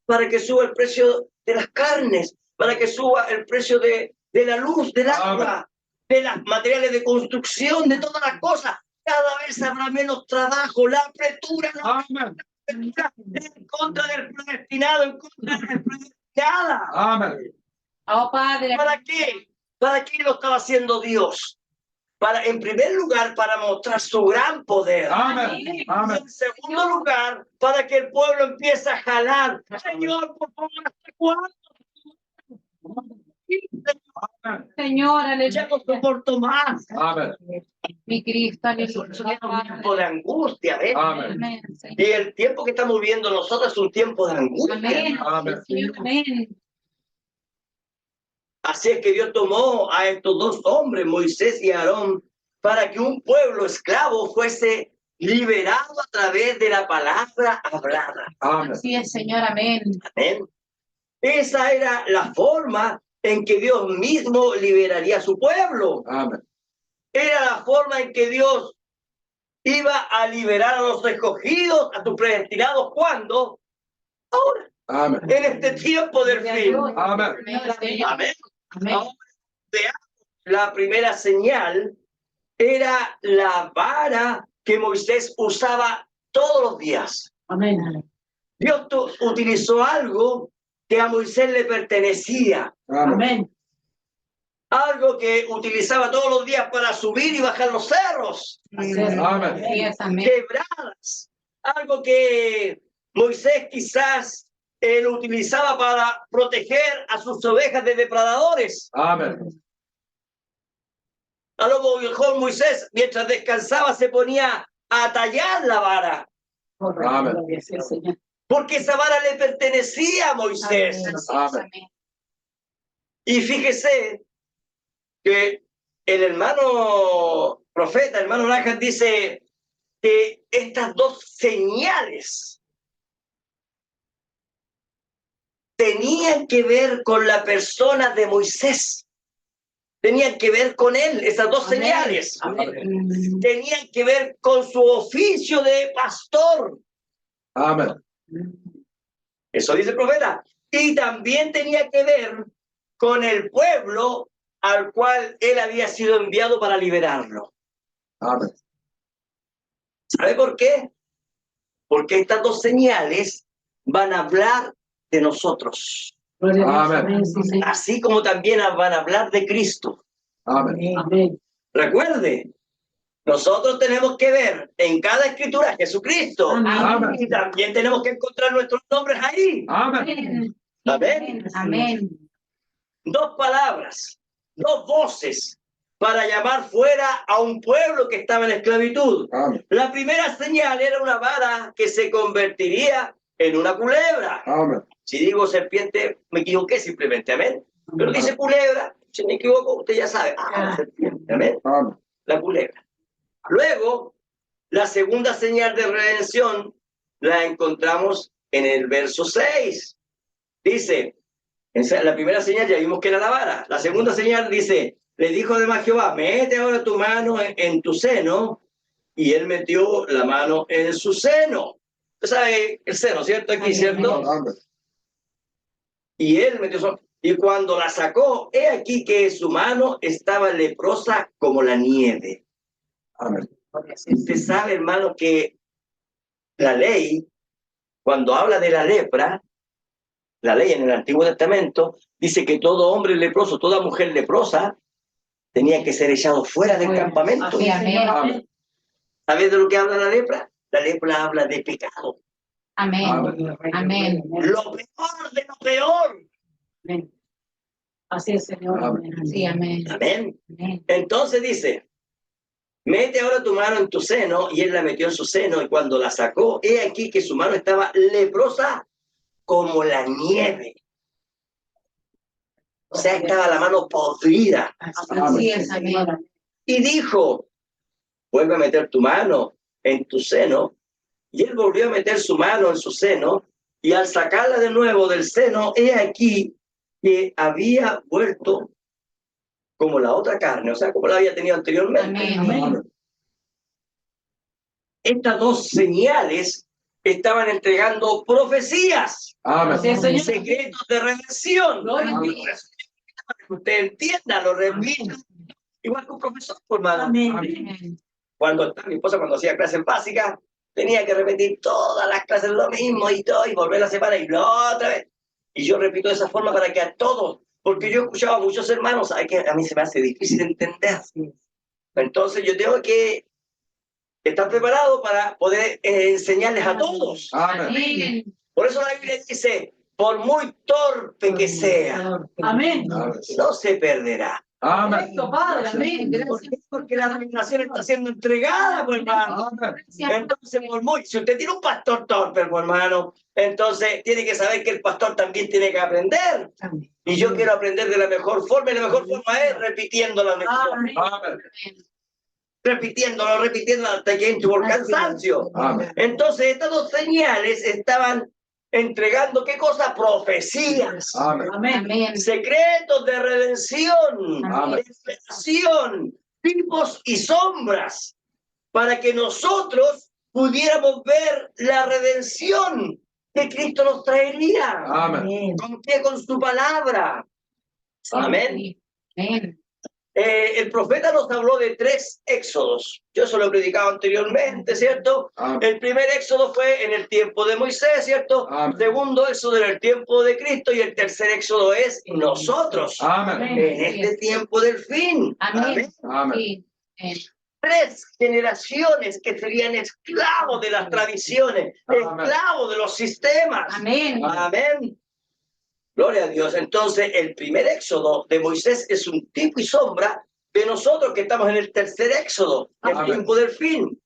para que suba el precio de las carnes, para que suba el precio de la luz, del agua, de los materiales de construcción, de todas las cosas. Cada vez habrá menos trabajo, la apretura, Amén. en contra del predestinado, en contra del predestinada. Amén. Oh, Padre. ¿Para qué? ¿Para qué lo estaba haciendo Dios? En primer lugar, para mostrar su gran poder. Amén. Y Amén. en segundo lugar, para que el pueblo empiece a jalar. Señor, por favor, ¿hasta cuándo? Amén. Señor, Ya aleluya. no soporto más. Amén. Mi Cristo, Es aleluya. un tiempo de angustia, ¿ves? Amén. Amén, Señor. Y el tiempo que estamos viviendo nosotros es un tiempo de angustia. Amén. Amén. Señor, amén. Así es que Dios tomó a estos dos hombres, Moisés y Aarón, para que un pueblo esclavo fuese liberado a través de la palabra hablada. Amén. Así es, Señor, amén. Amén. Esa era la forma en que Dios mismo liberaría a su pueblo. Amén. Era la forma en que Dios iba a liberar a los escogidos, a sus predestinados. ¿Cuándo? Ahora, Amén. en este tiempo del fin. Amén. Amén. Amén. Ahora, veamos, la primera señal era la vara que Moisés usaba todos los días. Amén. Dios utilizó algo que a Moisés le pertenecía, Amén. algo que utilizaba todos los días para subir y bajar los cerros, Así es, Amén. así es, amén. quebradas, algo que Moisés quizás lo utilizaba para proteger a sus ovejas de depredadores. Amén. A lo mejor Moisés, mientras descansaba, se ponía a tallar la vara, Amén. Sí, Señor. porque esa vara le pertenecía a Moisés. Amén. Así es, Amén. amén. Y fíjese que el hermano profeta, el hermano Branham, dice que estas dos señales tenían que ver con la persona de Moisés. Tenían que ver con él, esas dos Amén. señales. Amén. Tenían que ver con su oficio de pastor. Amén. Eso dice el profeta. Y también tenía que ver con el pueblo al cual él había sido enviado para liberarlo. Amén. ¿Sabe por qué? Porque estas dos señales van a hablar de nosotros, Amén. Sí, Señor. así como también van a hablar de Cristo. Amén. Amén. Recuerde, nosotros tenemos que ver en cada escritura a Jesucristo. Amén. Y también tenemos que encontrar nuestros nombres ahí. Amén. Amén. Amén. Dos palabras, dos voces para llamar fuera a un pueblo que estaba en esclavitud. Amén. La primera señal era una vara que se convertiría en una culebra. Amén. Si digo serpiente, me equivoqué simplemente, amén. Pero dice culebra, si me equivoco, usted ya sabe. La serpiente, amén. Amén. La culebra. Luego, la segunda señal de redención la encontramos en el verso 6. Dice, la primera señal ya vimos que era la vara. La segunda señal dice, le dijo además Jehová, mete ahora tu mano en tu seno. Y él metió la mano en su seno. Usted sabe el seno, ¿cierto? Aquí, ¿cierto? Amén. Y él metió su... Y cuando la sacó, he aquí que su mano estaba leprosa como la nieve. Amén. Usted sabe, hermano, que la ley, cuando habla de la lepra, la ley en el Antiguo Testamento, dice que todo hombre leproso, toda mujer leprosa, tenía que ser echado fuera del campamento. Así, amén. Amén. ¿Sabes de lo que habla la lepra? La lepra habla de pecado. Amén. Amén. Lo peor de lo peor. Amén. Así es, Señor. Amén. Sí, amén. Amén. Amén. Entonces dice, mete ahora tu mano en tu seno, y él la metió en su seno, y cuando la sacó, he aquí que su mano estaba leprosa como la nieve. O sea, estaba la mano podrida. Así es, amén. Y dijo, vuelve a meter tu mano en tu seno. Y él volvió a meter su mano en su seno, y al sacarla de nuevo del seno, he aquí que había vuelto como la otra carne, o sea, como la había tenido anteriormente. Amén. Estas dos señales estaban entregando profecías, Amén. Sí, Señor. secretos de redención. Gloria a Amén. Dios. Para que usted entienda, lo repito, igual que un profesor, hermano. Amén. Cuando mi esposa, cuando hacía clases básicas, tenía que repetir todas las clases lo mismo y todo, y volver la semana y otra vez. Y yo repito de esa forma para que a todos, porque yo he escuchado a muchos hermanos, ¿sabe que a mí se me hace difícil entender? Entonces yo tengo que estar preparado para poder enseñarles a todos. Amén. Amén. Por eso la Biblia dice, por muy torpe que sea, Amén. no se perderá. Amén. Correcto, Padre. Amén. ¿Por qué? Porque la revelación está siendo entregada, pues, hermano. Amén. Entonces, si usted tiene un pastor torpe, pues, hermano, entonces tiene que saber que el pastor también tiene que aprender. Y yo quiero aprender de la mejor forma, y la mejor forma es repitiendo la lección. Amén. Repitiéndolo hasta que entre por cansancio. Amén. Entonces, estas dos señales estaban entregando, ¿qué cosa? Profecías. Amén. Amén. Secretos de redención, Amén. de expresión, tipos y sombras, para que nosotros pudiéramos ver la redención que Cristo nos traería. Amén. ¿Con qué? Con su palabra. Amén. Amén. El profeta nos habló de 3 éxodos. Yo eso lo he predicado anteriormente, ¿cierto? Amén. El primer éxodo fue en el tiempo de Moisés, ¿cierto? Amén. Segundo éxodo en el tiempo de Cristo, y el tercer éxodo es nosotros. Amén. En este tiempo del fin. Amén. Amén. Sí. Amén. 3 generaciones que serían esclavos de las tradiciones, Amén. esclavos de los sistemas. Amén. Amén. Gloria a Dios. Entonces, el primer éxodo de Moisés es un tipo y sombra de nosotros que estamos en el tercer éxodo, el Amén. tiempo del fin.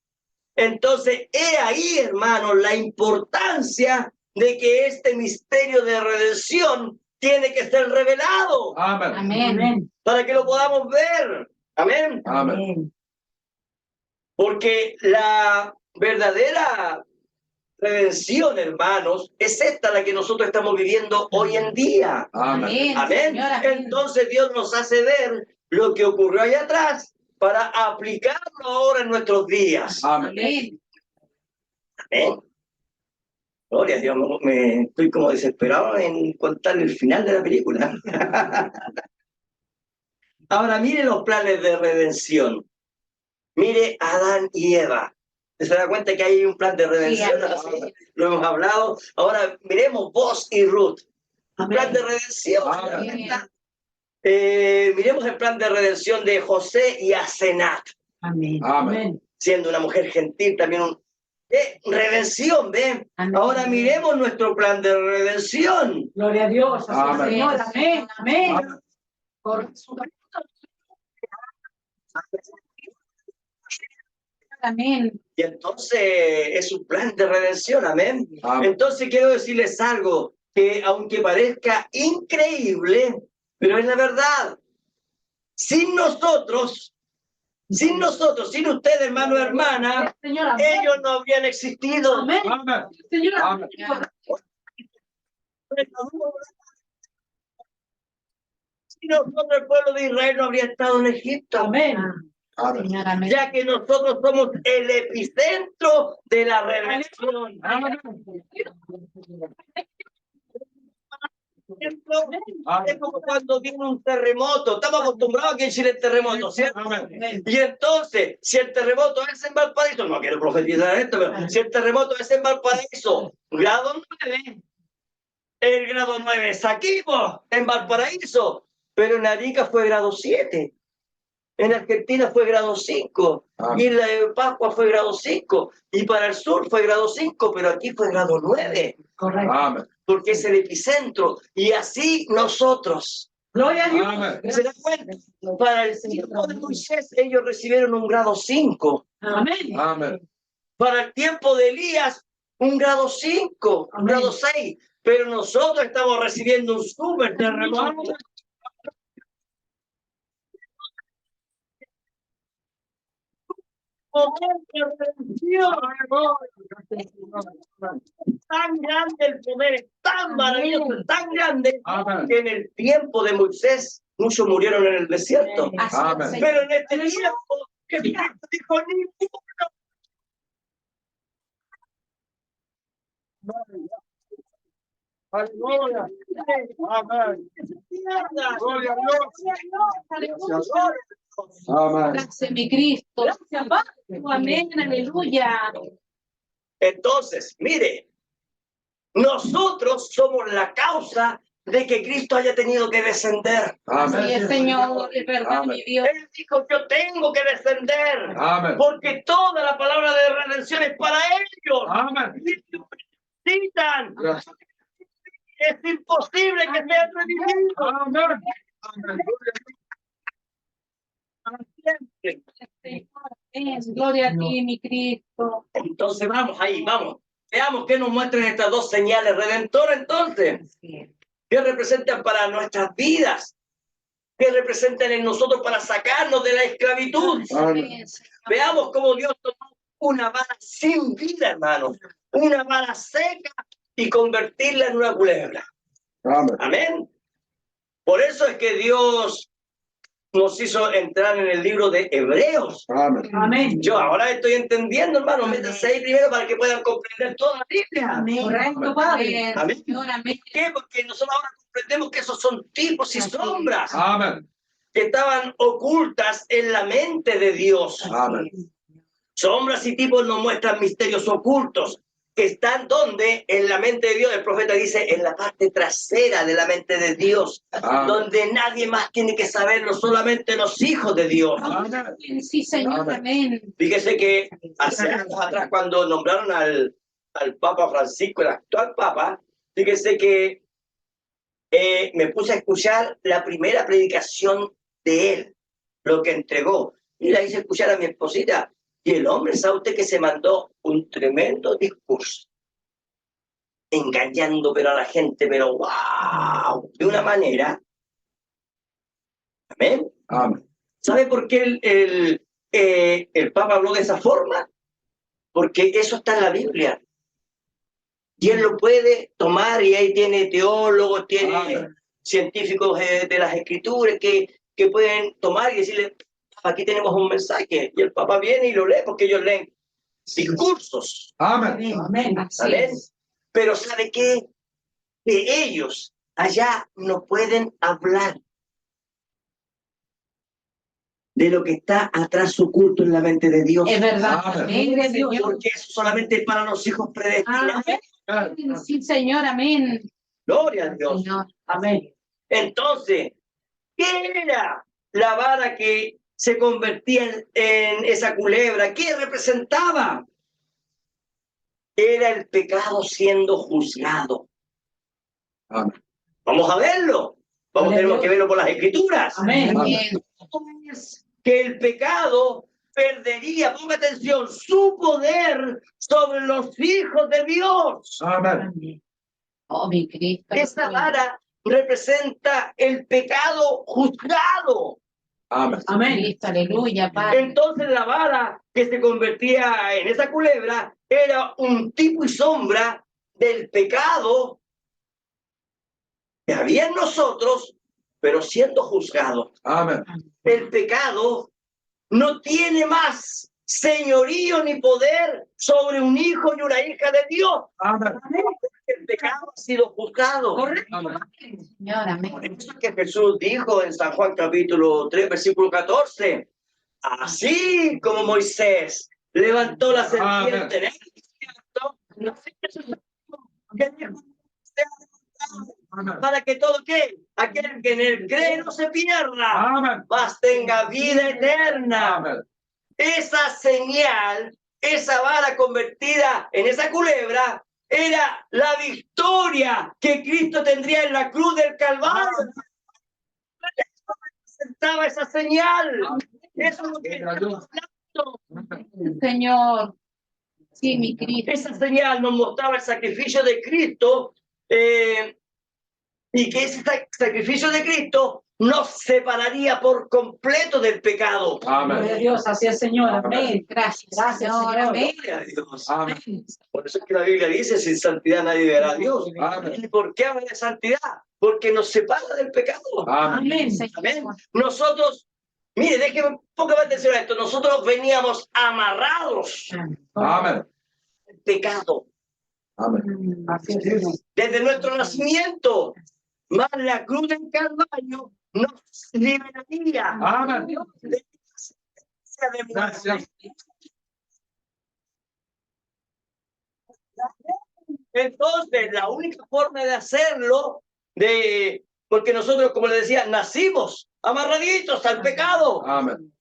Entonces, he ahí, hermanos, la importancia de que este misterio de redención tiene que ser revelado Amén. Amén. para que lo podamos ver. Amén. Amén. Porque la verdadera redención, hermanos, es esta la que nosotros estamos viviendo hoy en día. Amén. Amén. Señor, amén. Entonces Dios nos hace ver lo que ocurrió allá atrás para aplicarlo ahora en nuestros días. Amén. Amén. Amén. Gloria a Dios, me estoy como desesperado en contar el final de la película. Ahora mire los planes de redención. Mire a Adán y Eva. ¿Se da cuenta que hay un plan de redención? amén. Lo hemos hablado. Ahora miremos vos y Ruth. Un plan de redención. Amén. Miremos el plan de redención de José y Asenat, Amén. Amén. siendo una mujer gentil, también redención, ¿ven? Amén. Ahora miremos nuestro plan de redención. Gloria a Dios. Amén. Señor. Amén. Amén. Amén. Por su Amén. Y entonces es un plan de redención, amén. Amén. Entonces quiero decirles algo que aunque parezca increíble, pero es la verdad. Sin nosotros, sin usted, hermano o hermana, Señor, amén. ellos no habrían existido. Amén. Amén. Señor, Amén. Si nosotros, el pueblo de Israel no habría estado en Egipto. Amén. Amén. Señor, amén. Ya que nosotros somos el epicentro de la redención. Amén. Es como cuando viene un terremoto. Estamos acostumbrados aquí en Chile al terremoto, ¿cierto? Amén. Y entonces, si el terremoto es en Valparaíso, no quiero profetizar esto, pero si el terremoto es en Valparaíso, grado 9, el grado 9 es aquí, po, en Valparaíso, pero en Arica fue grado 7. En Argentina fue grado 5, Amén. Isla de Pascua fue grado 5, y para el sur fue grado 5, pero aquí fue grado 9, Correcto. Amén. porque es el epicentro, y así nosotros. Gloria a Dios. Amén. ¿Se dan cuenta? Para el tiempo de Moisés, ellos recibieron un grado 5. Amén. Amén. Para el tiempo de Elías, un grado 5, un Amén. grado 6. Pero nosotros estamos recibiendo un súper terremoto. Tan grande el poder, es tan maravilloso, es tan grande, Amén. que en el tiempo de Moisés muchos murieron en el desierto. Así Amén. es, Señor. Pero en este tiempo, que Cristo dijo, ninguno. Aleluya. Amén. Gloria a Dios. Amén. Gracias, mi Cristo. Gracias, Padre. Amén, aleluya. Entonces, mire, nosotros somos la causa de que Cristo haya tenido que descender. Así Amén. es, Señor, es verdad, Amén. mi Dios. Él dijo, yo tengo que descender, Amén. porque toda la palabra de redención es para ellos. Amén. Y ellos necesitan. Gracias. Es imposible que sean redimidos. Amén. Amén. Amén. Gloria a ti, mi Cristo. Entonces vamos ahí, vamos. Veamos qué nos muestran estas dos señales redentoras entonces. ¿Qué representan para nuestras vidas? ¿Qué representan en nosotros para sacarnos de la esclavitud? Amén. Veamos cómo Dios tomó una vara sin vida, hermanos. Una vara seca y convertirla en una culebra. Amén. Amén. Por eso es que Dios nos hizo entrar en el libro de Hebreos. Amén. Amén. Yo ahora estoy entendiendo, hermano. Métanse ahí primero para que puedan comprender toda la Biblia. Amén. Correcto, Padre. Amén. Señor, amén. ¿Por qué? Porque nosotros ahora comprendemos que esos son tipos y Así es. sombras Amén. que estaban ocultas en la mente de Dios. Amén. Sombras y tipos nos muestran misterios ocultos que están donde en la mente de Dios. El profeta dice en la parte trasera de la mente de Dios, Amén. donde nadie más tiene que saberlo, solamente los hijos de Dios. Amén. Sí, Señor, Amén. amén. Fíjese que hace años atrás, cuando nombraron al Papa Francisco, el actual Papa, fíjese que me puse a escuchar la primera predicación de él, lo que entregó, y la hice escuchar a mi esposita. Y el hombre, ¿sabe usted que se mandó un tremendo discurso? Engañando pero a la gente, pero wow, de una manera. Amén. Amén. ¿Sabe por qué el Papa habló de esa forma? Porque eso está en la Biblia. Y él lo puede tomar, y ahí tiene teólogos, tiene Amén. científicos de las escrituras que pueden tomar y decirle, aquí tenemos un mensaje. Y el Papa viene y lo lee, porque ellos leen discursos. Amén. Amén. Así Amén. es. Pero ¿sabe qué? Que ellos allá no pueden hablar de lo que está atrás oculto en la mente de Dios. Es verdad. Amén. Amén, Señor. Porque eso solamente es para los hijos predestinados. Amén. Sí, Señor, amén. Gloria a Dios. Señor, amén. Entonces, ¿qué era la vara que se convertía en esa culebra? ¿Qué representaba? Era el pecado siendo juzgado. Amén. Vamos a verlo. Tenemos que verlo por las escrituras. Amén. Amén. Es que el pecado perdería, ponga atención, su poder sobre los hijos de Dios. Amén. Amén. Oh, mi Cristo. Esta vara representa el pecado juzgado. Amén. Amén. Cristo, aleluya, Padre. Entonces la vara que se convertía en esa culebra era un tipo y sombra del pecado que había en nosotros, pero siendo juzgado. Amén. El pecado no tiene más señorío ni poder sobre un hijo y una hija de Dios. Amén. el pecado ha sido juzgado. Correcto. Señor, amén. Por eso es que Jesús dijo en San Juan capítulo 3, versículo 14, así como Moisés levantó la serpiente en el desierto, así Jesús que dijo, sea levantado, para que todo aquel que en él cree no se pierda, Amén. mas tenga vida eterna. Amén. Esa señal, esa vara convertida en esa culebra, era la victoria que Cristo tendría en la cruz del Calvario. Representaba esa señal. Eso es lo que estamos hablando. Señor. Sí, mi Cristo. Esa señal nos mostraba el sacrificio de Cristo, y que ese sacrificio de Cristo nos separaría por completo del pecado. Gloria a Amén. Dios, así es, Señor. Amén. Gracias, Gracias, Señor. Señor. Amén. Gloria a Dios. Amén. Por eso es que la Biblia dice, sin santidad nadie verá a Dios. Amén. ¿Y por qué habla de santidad? Porque nos separa del pecado. Amén. Amén. Amén. Nosotros, mire, déjeme poca más atención a esto. Nosotros veníamos amarrados Amén. al pecado Amén. Así es, Señor. desde nuestro nacimiento. Más la cruz del Calvario nos liberaría Amén. de la sentencia de muerte. Gracias. Entonces, la única forma de hacerlo, porque nosotros, como le decía, nacimos amarraditos al pecado. Amén.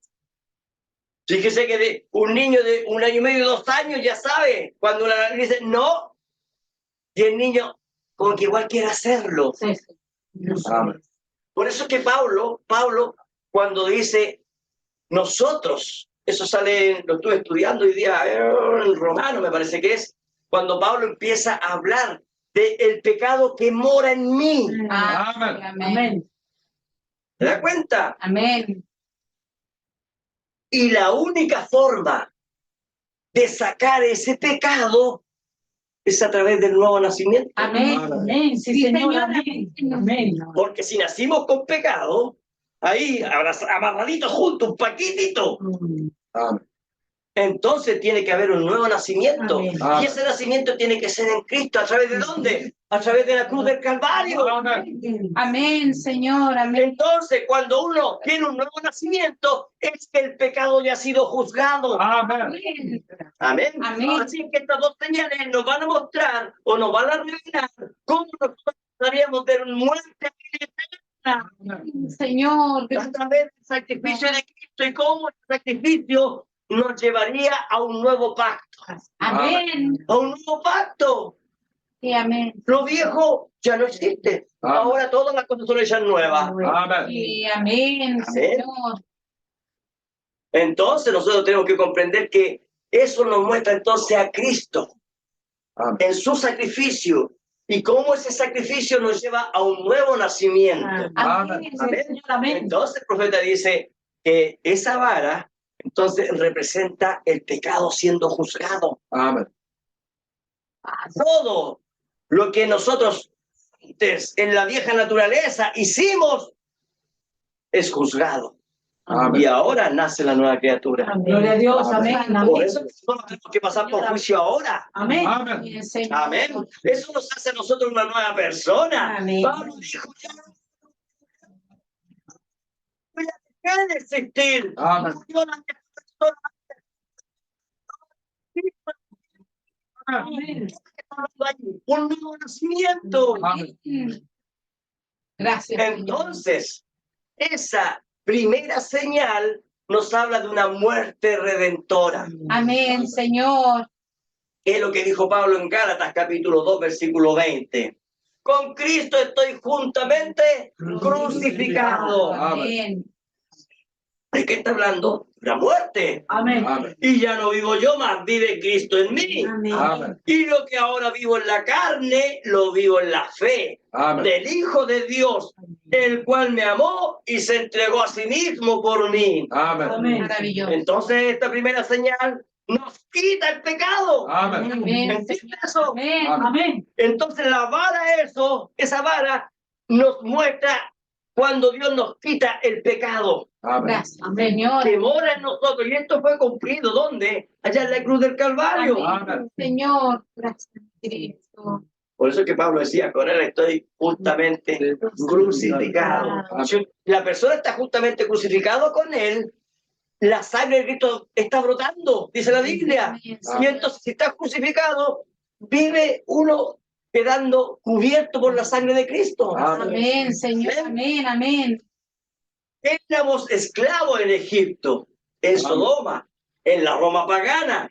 Fíjese que un niño de 1 año y medio, 2 años, ya sabe, cuando le dice no, y el niño como que igual quiere hacerlo. Sí, sí. Amén. Por eso es que Pablo, cuando dice nosotros, eso sale, lo estuve estudiando hoy día en Romano, me parece que es, cuando Pablo empieza a hablar del pecado que mora en mí. Amén. Amén. Amén. ¿Te das cuenta? Amén. Y la única forma de sacar ese pecado es a través del nuevo nacimiento. Amén. Amén. Sí, Sí, Señor. Señor. Amén. Amén. Porque si nacimos con pecado, ahí amarraditos juntos, un paquitito, Amén. entonces tiene que haber un nuevo nacimiento. Amén. Y ese nacimiento tiene que ser en Cristo. ¿A través de dónde? A través de la cruz del Calvario. Amén. Amén, Señor. Amén. Entonces, cuando uno tiene un nuevo nacimiento, es que el pecado ya ha sido juzgado. Amén. Amén. Amén. Amén. Así que estas dos señales nos van a mostrar o nos van a revelar cómo nosotros estaríamos de muerte eterna Señor. a través del sacrificio de Cristo y cómo el sacrificio nos llevaría a un nuevo pacto. Amén. A un nuevo pacto. Sí, amén. Lo viejo ya no existe. Amén. Ahora todas las cosas son hechas nuevas. Amén. Sí, amén, Amén. Señor. Entonces nosotros tenemos que comprender que eso nos muestra entonces a Cristo Amén. en su sacrificio y cómo ese sacrificio nos lleva a un nuevo nacimiento. Amén. Amén. Señor. Amén. Entonces el profeta dice que esa vara entonces representa el pecado siendo juzgado. Amén. Todo lo que nosotros antes en la vieja naturaleza hicimos es juzgado. Amén. Y ahora nace la nueva criatura. Gloria a Dios. Amén. Por Amén. eso nosotros tenemos que pasar por juicio ahora. Amén. Amén. Amén, Señor. Amén. Eso nos hace a nosotros una nueva persona. Amén. Pablo dijo, ya no voy a dejar de existir. Amén. Yo la persona. Amén. Un nuevo nacimiento. Amén. Gracias, Señor. Entonces, esa primera señal nos habla de una muerte redentora. Amén, Señor. Es lo que dijo Pablo en Gálatas capítulo 2, versículo 20. Con Cristo estoy juntamente crucificado. Amén. ¿De qué está hablando? La muerte. Amén. Amén. Y ya no vivo yo más, vive Cristo en mí. Amén. Amén. Y lo que ahora vivo en la carne, lo vivo en la fe Amén. del Hijo de Dios, el cual me amó y se entregó a sí mismo por mí. Amén. Amén. Maravilloso. Entonces esta primera señal nos quita el pecado. Amén. Amén. ¿Entiendes eso? Amén. Amén. Entonces la vara, esa vara nos muestra cuando Dios nos quita el pecado Amén. Gracias, Señor. que mora en nosotros. Y esto fue cumplido, ¿dónde? Allá en la cruz del Calvario. Amén. Señor, gracias, Cristo. Por eso que Pablo decía, con él estoy justamente crucificado. Si la persona está justamente crucificado con él, la sangre de Cristo está brotando, dice la Biblia. Y entonces, si está crucificado, vive uno quedando cubierto por la sangre de Cristo. Amén, Señor. Amén, amén. Éramos esclavos en Egipto, en Sodoma, en la Roma pagana,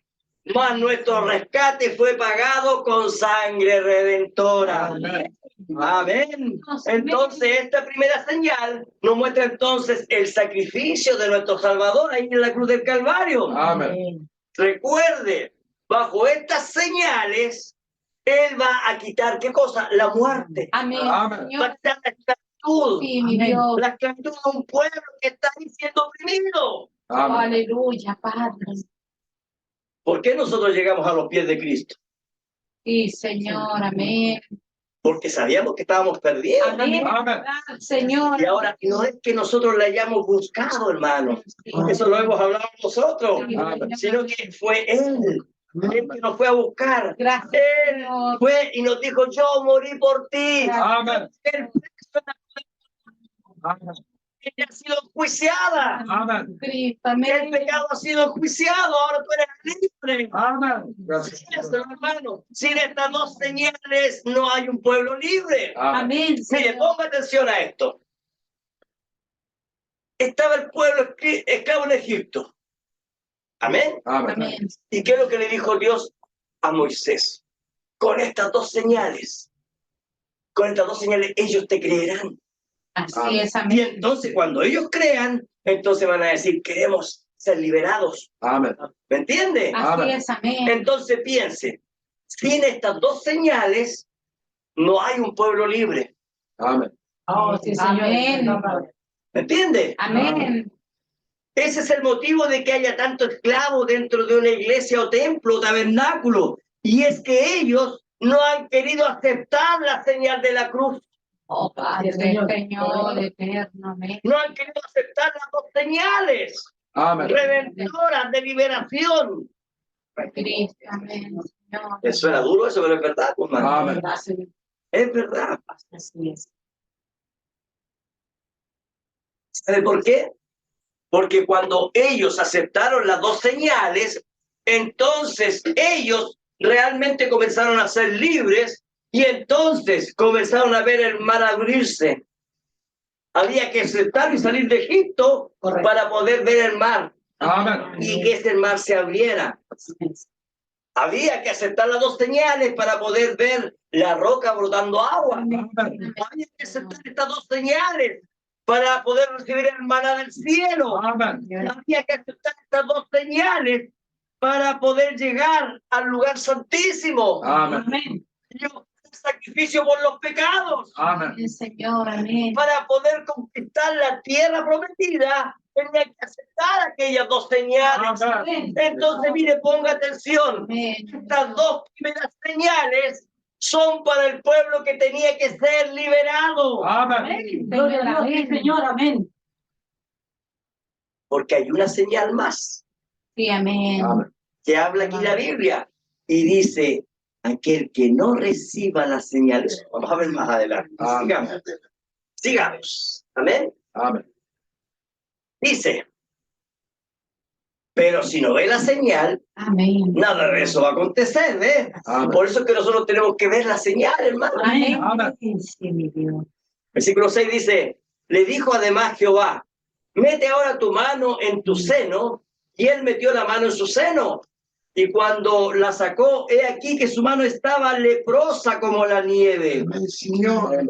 mas nuestro rescate fue pagado con sangre redentora. Amén. Entonces, esta primera señal nos muestra entonces el sacrificio de nuestro Salvador ahí en la cruz del Calvario. Amén. Recuerde, bajo estas señales, Él va a quitar, ¿qué cosa? La muerte. Amén, Va a Señor. quitar la esclavitud. Sí, mi Dios. La esclavitud de un pueblo que está ahí siendo oprimido. Oh, Amén. aleluya, Padre. ¿Por qué nosotros llegamos a los pies de Cristo? Sí, Señor. Amén. Porque sabíamos que estábamos perdidos. Amén. Amén. Señor. Y ahora no es que nosotros la hayamos buscado, hermano. Eso lo hemos hablado nosotros. Sino que fue Él. Él que nos fue a buscar. Gracias, Él Señor. fue y nos dijo, yo morí por ti. Amén. El precio Amén. ella ha sido enjuiciada. Amén. Cristo, El amén. pecado ha sido enjuiciado. Ahora tú eres libre. Amén. Gracias. Eso, hermano. Sin estas dos señales no hay un pueblo libre. Amén. Amén, Mire, Señor. ponga atención a esto. Estaba el pueblo esclavo en Egipto. Amén. Amén. Amén. ¿Y qué es lo que le dijo Dios a Moisés? Con estas dos señales ellos te creerán. Así es, Y amén. entonces cuando ellos crean, entonces van a decir, queremos ser liberados. Amén. ¿Me entiende? Así es, amén. Entonces piense, sin estas dos señales no hay un pueblo libre. Amén. Oh, sí, Señor. Amén. ¿Me entiende? Amén. Ese es el motivo de que haya tanto esclavo dentro de una iglesia o templo o tabernáculo. Y es que ellos no han querido aceptar la señal de la cruz. Oh, Padre, Señor eterno, amén. No han querido aceptar las dos señales Amén. redentoras de liberación. Cristo, amén, Señor. Eso suena duro, eso, pero es verdad, pues, hermano. Amén. Es verdad. Así es. ¿Sabe por qué? Porque cuando ellos aceptaron las dos señales, entonces ellos realmente comenzaron a ser libres y entonces comenzaron a ver el mar abrirse. Había que aceptar y salir de Egipto para poder ver el mar Amén. y que ese mar se abriera. Había que aceptar las dos señales para poder ver la roca brotando agua. Había que aceptar estas dos señales para poder recibir el maná del cielo. Amén. Había que aceptar estas dos señales para poder llegar al lugar santísimo. Amén. Y ofrecer sacrificio por los pecados. Amén. Amén, Señor, amén. Para poder conquistar la tierra prometida, tenía que aceptar aquellas dos señales. Amén. Entonces, mire, ponga atención. Amén. Estas dos primeras señales son para el pueblo que tenía que ser liberado. Amén. Señor, amén. Señor, amén. Porque hay una señal más Sí, amén. Amén. que habla aquí la Biblia y dice, aquel que no reciba las señales. Vamos a ver más adelante. Sigamos. Sigamos. Amén. Amén. Dice, pero si no ve la señal, Amén. nada de eso va a acontecer, ¿eh? Amén. Por eso es que nosotros tenemos que ver la señal, hermano. Amén. Amén. Sí, mi Dios. Versículo 6 dice, le dijo además Jehová, mete ahora tu mano en tu seno, y él metió la mano en su seno. Y cuando la sacó, he aquí que su mano estaba leprosa como la nieve. Señor.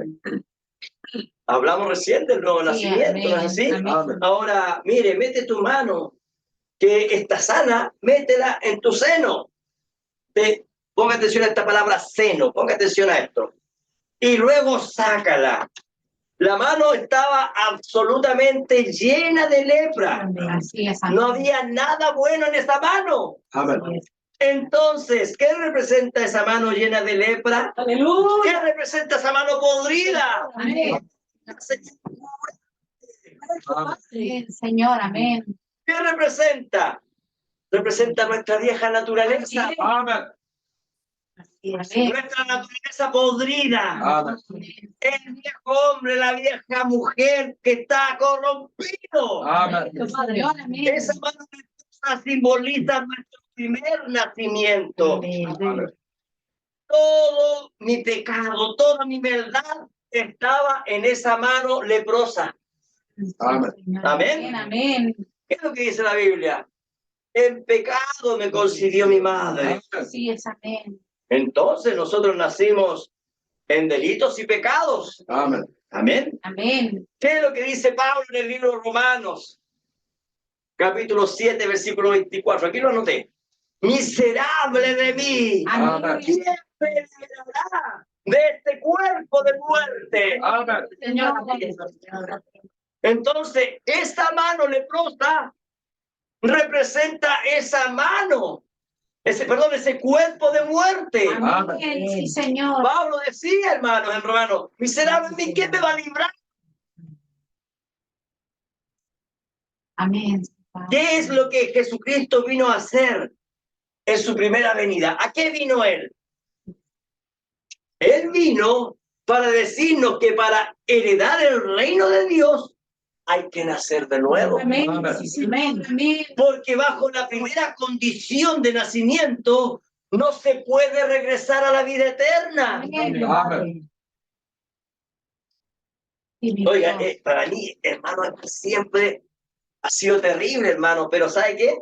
Hablamos recién del nuevo Sí, nacimiento, amén, ¿no es así? amén. Ahora, mire, mete tu mano, que está sana, métela en tu seno. Ponga atención a esta palabra seno, ponga atención a esto. Y luego sácala. La mano estaba absolutamente llena de lepra. Así es, amén. No había nada bueno en esa mano. Amén. Entonces, ¿qué representa esa mano llena de lepra? Aleluya. ¿Qué representa esa mano podrida? Amén. Amén, Señor, amén. ¿Qué representa? Representa nuestra vieja naturaleza. Amén. Amén. Nuestra naturaleza podrida. Amén. El viejo hombre, la vieja mujer que está corrompido. Amén. Señor, amén. Esa mano leprosa simboliza nuestro primer nacimiento. Amén. Todo mi pecado, toda mi maldad estaba en esa mano leprosa. Amén. Amén. Amén. ¿Qué es lo que dice la Biblia? En pecado me concibió mi madre. Sí, es amén. Entonces nosotros nacimos en delitos y pecados. Amén. Amén. Amén. ¿Qué es lo que dice Pablo en el libro de Romanos? Capítulo 7, versículo 24. Aquí lo anoté. Miserable de mí. Amén. ¿Quién me librará de este cuerpo de muerte? Amén. Señor. Entonces, esta mano leprosa representa esa mano, ese cuerpo de muerte. Amén. Sí, Señor. Pablo decía, hermanos, en Romanos, miserable de mí, ¿quién me va a librar? Amén. ¿Qué es lo que Jesucristo vino a hacer en su primera venida? ¿A qué vino Él? Él vino para decirnos que para heredar el reino de Dios hay que nacer de nuevo. Amén. Amén. Sí, amén. Amén. Porque bajo la primera condición de nacimiento no se puede regresar a la vida eterna. Amén. Sí, mi Oiga, Dios. para mí, hermano, siempre ha sido terrible, hermano, pero ¿sabe qué?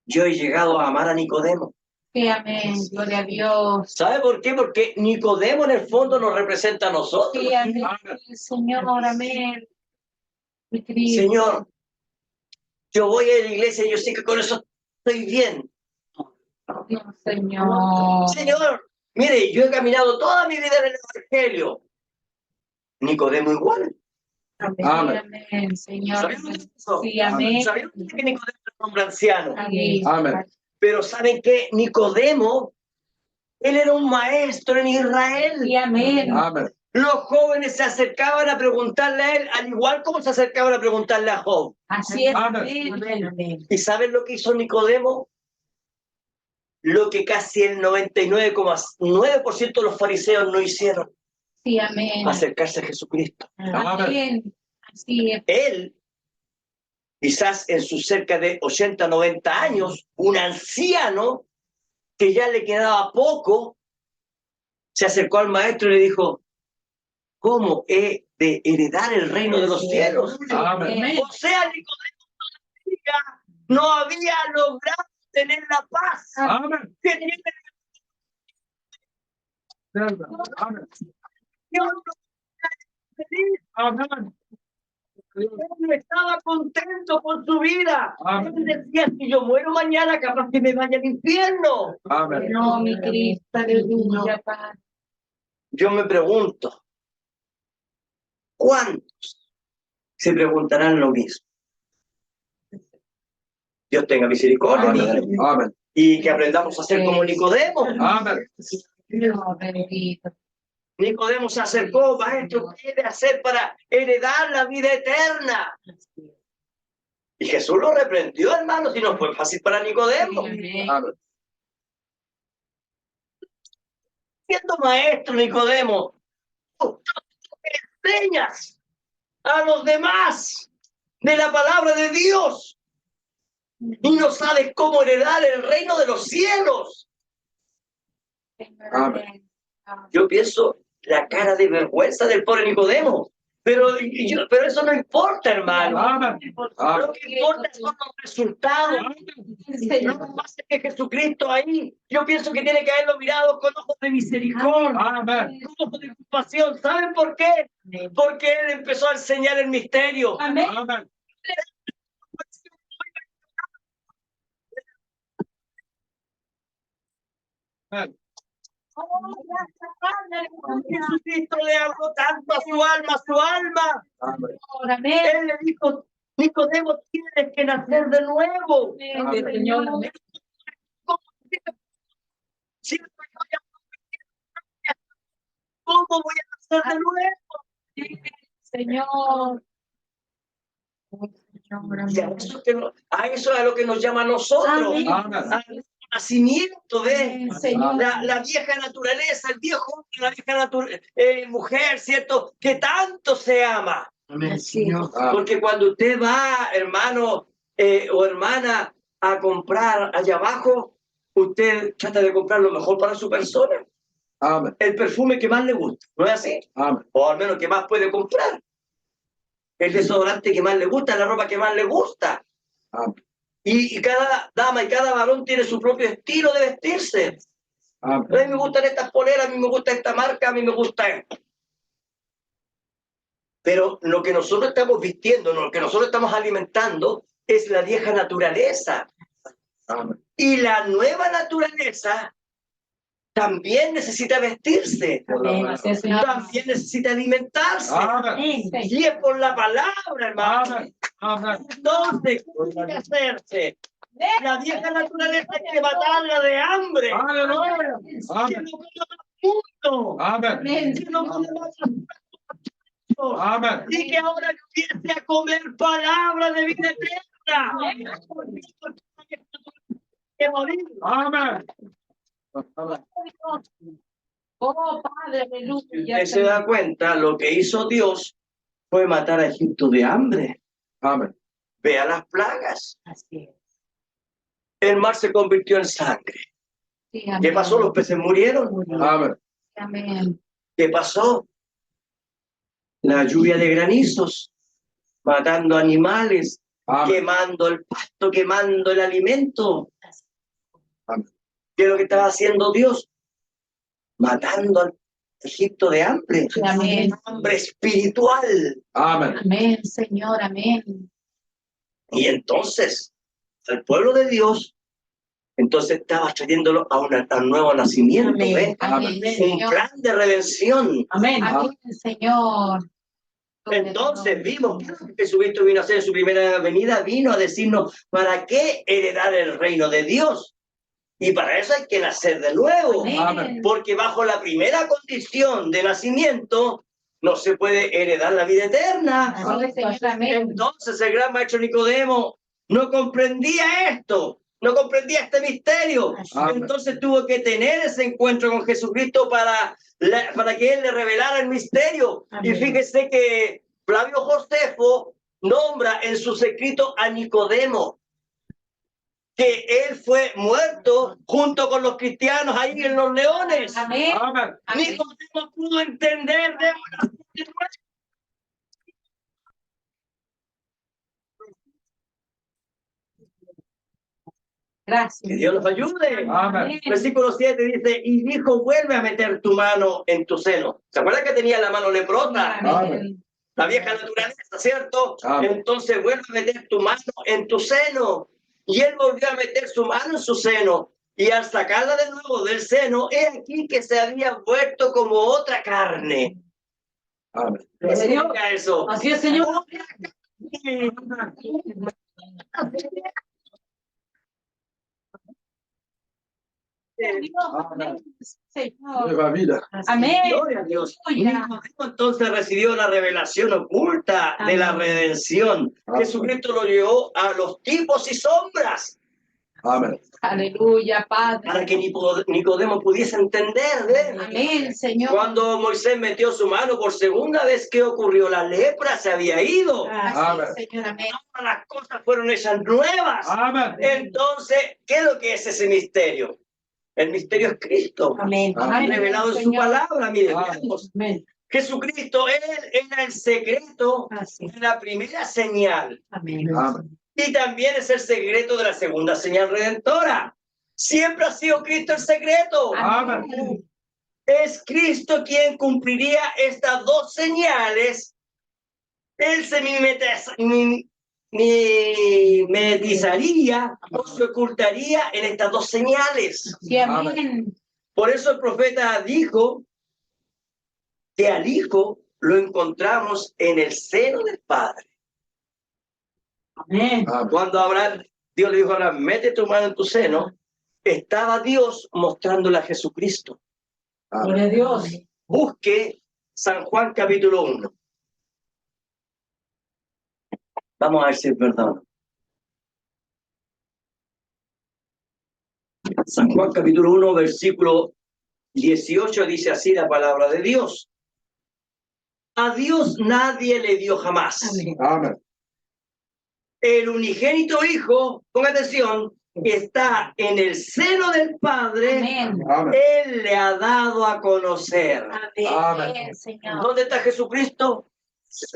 Yo he llegado a amar a Nicodemo. Sí, amén. Gloria a Dios. ¿Sabe por qué? Porque Nicodemo en el fondo nos representa a nosotros. Sí, amén. Señor, amén. Mi Cristo. Señor, yo voy a la iglesia y yo sé que con eso estoy bien. Dios, Señor. Señor, mire, yo he caminado toda mi vida en el Evangelio. Nicodemo igual. Amén. Amén. Señor. ¿Sabían eso? Sí, amén. ¿Sabían que Nicodemo es un hombre anciano? Amén. Amén. Pero ¿saben qué? Nicodemo, él era un maestro en Israel. Sí, amén. Amén. Los jóvenes se acercaban a preguntarle a él, al igual como se acercaban a preguntarle a Job. Así es. Amén. Amén. Amén. ¿Y saben lo que hizo Nicodemo? Lo que casi el 99,9% de los fariseos no hicieron, Sí, amén. acercarse a Jesucristo. Amén. Así es. Él, quizás en sus cerca de 80, 90 años, un anciano que ya le quedaba poco, se acercó al maestro y le dijo, ¿cómo he de heredar el reino de los cielos? Amén. O sea, Nicodemo todavía no había logrado tener la paz Amén. que tiene Amén. Dios. Feliz. Amén. Él estaba contento con su vida. Amén. Él decía, si yo muero mañana, capaz que me vaya al infierno. Amén. No, mi Cristo. Aleluya, Padre. Yo me pregunto, ¿cuántos se preguntarán lo mismo? Dios tenga misericordia Amén. Amén. y que aprendamos a ser como Nicodemo. Amén. Dios bendito. Nicodemo se acercó, maestro, ¿qué debe hacer para heredar la vida eterna? Y Jesús lo reprendió, hermano, si no fue fácil para Nicodemo. Amén. Amén. Siendo maestro, Nicodemo, tú enseñas a los demás de la palabra de Dios y no sabes cómo heredar el reino de los cielos. Amén. Yo pienso la cara de vergüenza del pobre Nicodemo, pero eso no importa, hermano. Amén. Lo que importa son los resultados. No pasa que Jesucristo ahí, yo pienso que tiene que haberlo mirado con ojos de misericordia, Amén. con ojos de compasión. ¿Saben por qué? Porque Él empezó a enseñar el misterio. Amén. Amén. Amén. Jesucristo le habló tanto a su alma. Amén. Amén. Él le dijo, Nicodemo, tienes que nacer de nuevo. Amén, Señor. Amén. ¿Cómo voy a nacer de nuevo? Señor. Y a eso es a lo que nos llama a nosotros. Amén. Amén. A nacimiento de Amén, Señor. la vieja naturaleza, el viejo hombre, la vieja mujer, ¿cierto? Que tanto se ama. Amén, Señor. Porque cuando usted va, hermano o hermana, a comprar allá abajo, usted trata de comprar lo mejor para su persona. Amén. El perfume que más le gusta, ¿no es así? Amén. O al menos que más puede comprar. El desodorante que más le gusta, la ropa que más le gusta. Amén. Y cada dama y cada varón tiene su propio estilo de vestirse. A mí me gustan estas poleras, a mí me gusta esta marca, a mí me gusta esto. Pero lo que nosotros estamos vistiendo, lo que nosotros estamos alimentando, es la vieja naturaleza. Amén. Y la nueva naturaleza también necesita vestirse. Amén. Así es, Señor. También necesita alimentarse. Amén. Y es por la palabra, hermano. Amén. Amén. Entonces, ¿qué tiene que hacerse? La vieja naturaleza hay que matarla de hambre. Aleluya. Que Amén. no coma más mundo. Amén. Que no coma más mundo. Amén. Y que ahora empiece a comer palabra de vida eterna. Que morir. Amén. Amén. Oh, Padre, aleluya. Usted se da cuenta, lo que hizo Dios fue matar a Egipto de hambre. Amén. Vea las plagas. Así es. El mar se convirtió en sangre. Sí, amén. ¿Qué pasó? Los peces murieron. Amén. Amén. ¿Qué pasó? La lluvia de granizos, matando animales, Amén. quemando el pasto, quemando el alimento. Amén. ¿Qué es lo que estaba haciendo Dios? Matando al Egipto de hambre. Amén. Hambre espiritual. Amén. Amén, Señor. Amén. Y entonces, el pueblo de Dios, entonces estaba trayéndolo a un nuevo nacimiento. ¿Ves? Amén, Un Señor. plan de redención. Amén. Amén, Señor. Entonces vimos que Jesucristo vino a hacer en su primera venida, vino a decirnos para qué heredar el reino de Dios. Y para eso hay que nacer de nuevo. Amén. Porque bajo la primera condición de nacimiento no se puede heredar la vida eterna. Así es, Señor. Amén. Entonces el gran maestro Nicodemo no comprendía esto, no comprendía este misterio. Amén. Entonces tuvo que tener ese encuentro con Jesucristo para que él le revelara el misterio. Amén. Y fíjese que Flavio Josefo nombra en sus escritos a Nicodemo, que él fue muerto junto con los cristianos ahí en los leones. Amén. Amén. Amén. Nicodemo pudo entender de Gracias. que Dios nos ayude. Amén. Versículo 7 dice, y dijo, vuelve a meter tu mano en tu seno. ¿Se acuerdan que tenía la mano leprosa? Amén. La vieja naturaleza, ¿cierto? Amén. Entonces vuelve a meter tu mano en tu seno. Y él volvió a meter su mano en su seno. Y al sacarla de nuevo del seno, he aquí que se había vuelto como otra carne. Amén. ¿Qué significa eso? Así es, Señor. Amén. Señor. Nueva vida. Amén. Gloria a Dios. Aleluya. Nicodemo entonces recibió la revelación oculta de la Amén. redención. Amén. Jesucristo lo llevó a los tipos y sombras Amén. Aleluya, para Padre. que Nicodemo pudiese entender. ¿Ves? Amén, Señor. Cuando Moisés metió su mano por segunda vez, ¿qué ocurrió? La lepra se había ido. Así es, Señor. Amén. Todas las cosas fueron hechas nuevas. Amén. Entonces, ¿qué es lo que es ese misterio? El misterio es Cristo. Amén. Amén. Revelado en su Señor. palabra, mire, Amén. veamos. Amén. Jesucristo, él era el secreto Así. de la primera señal Amén. Amén. y también es el secreto de la segunda señal redentora. Siempre ha sido Cristo el secreto. Amén. Es Cristo quien cumpliría estas dos señales. Él se mimetizaría o se ocultaría en estas dos señales. Sí, amén. Por eso el profeta dijo que al Hijo lo encontramos en el seno del Padre. Amén. Amén. Cuando Dios le dijo a Abraham, mete tu mano en tu seno, estaba Dios mostrándole a Jesucristo. Gloria a Dios. Busque San Juan capítulo 1. Vamos a ver si es verdad o no. Juan capítulo 1, versículo 18 dice así la palabra de Dios. A Dios nadie le dio jamás. Amén. El unigénito Hijo, con atención, que está en el seno del Padre, Amén. Amén. Él le ha dado a conocer. Amén. Señor. ¿Dónde está Jesucristo?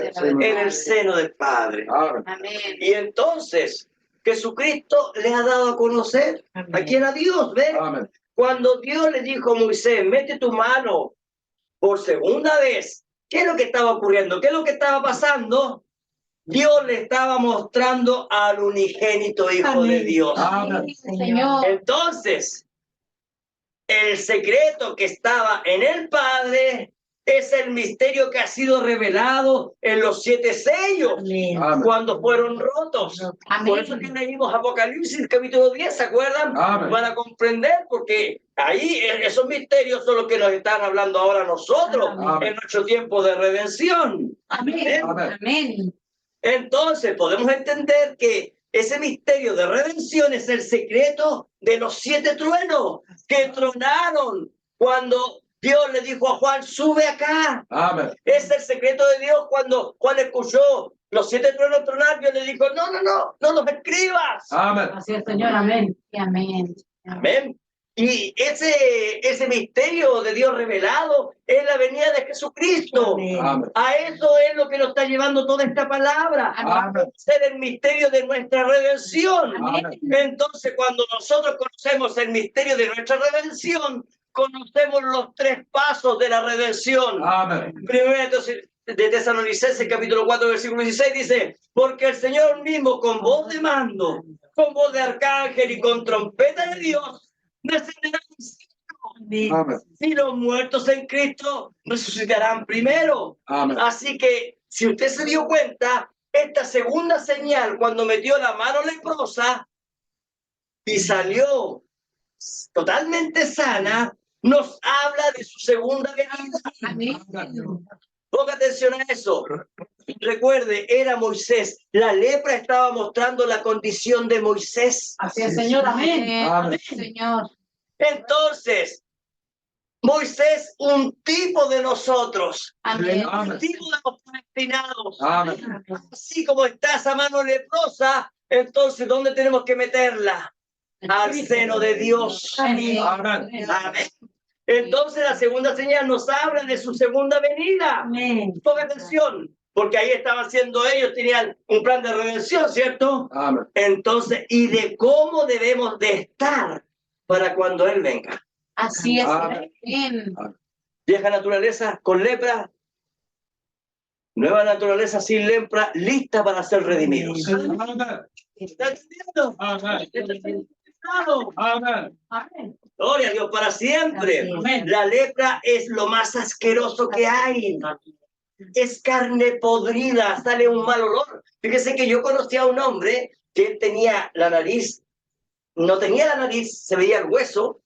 En el seno del Padre. Amén. Amén. Y entonces, Jesucristo le ha dado a conocer a quién, a Dios, ¿ve? Amén. Cuando Dios le dijo a Moisés, mete tu mano por segunda vez, ¿qué es lo que estaba ocurriendo? ¿Qué es lo que estaba pasando? Dios le estaba mostrando al unigénito Hijo de Dios. Amén. Señor. Entonces, el secreto que estaba en el Padre es el misterio que ha sido revelado en los 7 sellos Amén. cuando fueron rotos. Por eso que leímos Apocalipsis capítulo 10, ¿se acuerdan? Amén. Para comprender, porque ahí esos misterios son los que nos están hablando ahora a nosotros Amén. en nuestro tiempo de redención. Amén. Amén. Amén. Entonces podemos entender que ese misterio de redención es el secreto de los 7 truenos que tronaron cuando Dios le dijo a Juan, sube acá. Amén. Es el secreto de Dios cuando Juan escuchó los 7 truenos tronar. Dios le dijo, no los escribas. Amén. Así es, Señor. Amén. Amén. Amén. Y ese misterio de Dios revelado es la venida de Jesucristo. Amén. A eso es lo que nos está llevando toda esta palabra. Amén. A ser el misterio de nuestra redención. Amén. Entonces, cuando nosotros conocemos el misterio de nuestra redención, conocemos los 3 pasos de la redención. Amén. Primero, entonces, de Tesalonicenses, capítulo 4, versículo 16, dice, porque el Señor mismo, con voz de mando, con voz de arcángel y con trompeta de Dios, descenderá del cielo. Amén. Y los muertos en Cristo resucitarán primero. Amén. Así que, si usted se dio cuenta, esta segunda señal, cuando metió la mano leprosa y salió totalmente sana, nos habla de su segunda venida. Amén. Ponga atención a eso. Recuerde, era Moisés. La lepra estaba mostrando la condición de Moisés. Así es, Señor. Amén. Amén. Señor. Entonces, Moisés, un tipo de nosotros, Amén. Amén. un tipo de los predestinados. Amén. Así como está esa mano leprosa, entonces, ¿dónde tenemos que meterla? Al seno de Dios. Amén. Amén. Amén. Entonces, la segunda señal nos habla de su segunda venida. Amén. Ponga atención, porque ahí estaban haciendo ellos, tenían un plan de redención, ¿cierto? Amén. Entonces, y de cómo debemos de estar para cuando Él venga. Así es. Amén. Amén. Vieja naturaleza con lepra, nueva naturaleza sin lepra, lista para ser redimidos. Amén. ¿Está entendiendo? Amén. Amén. Amén. Gloria a Dios para siempre. Amén. La lepra es lo más asqueroso que hay. Es carne podrida, sale un mal olor. Fíjese que yo conocí a un hombre que él tenía la nariz, no tenía la nariz, se veía el hueso,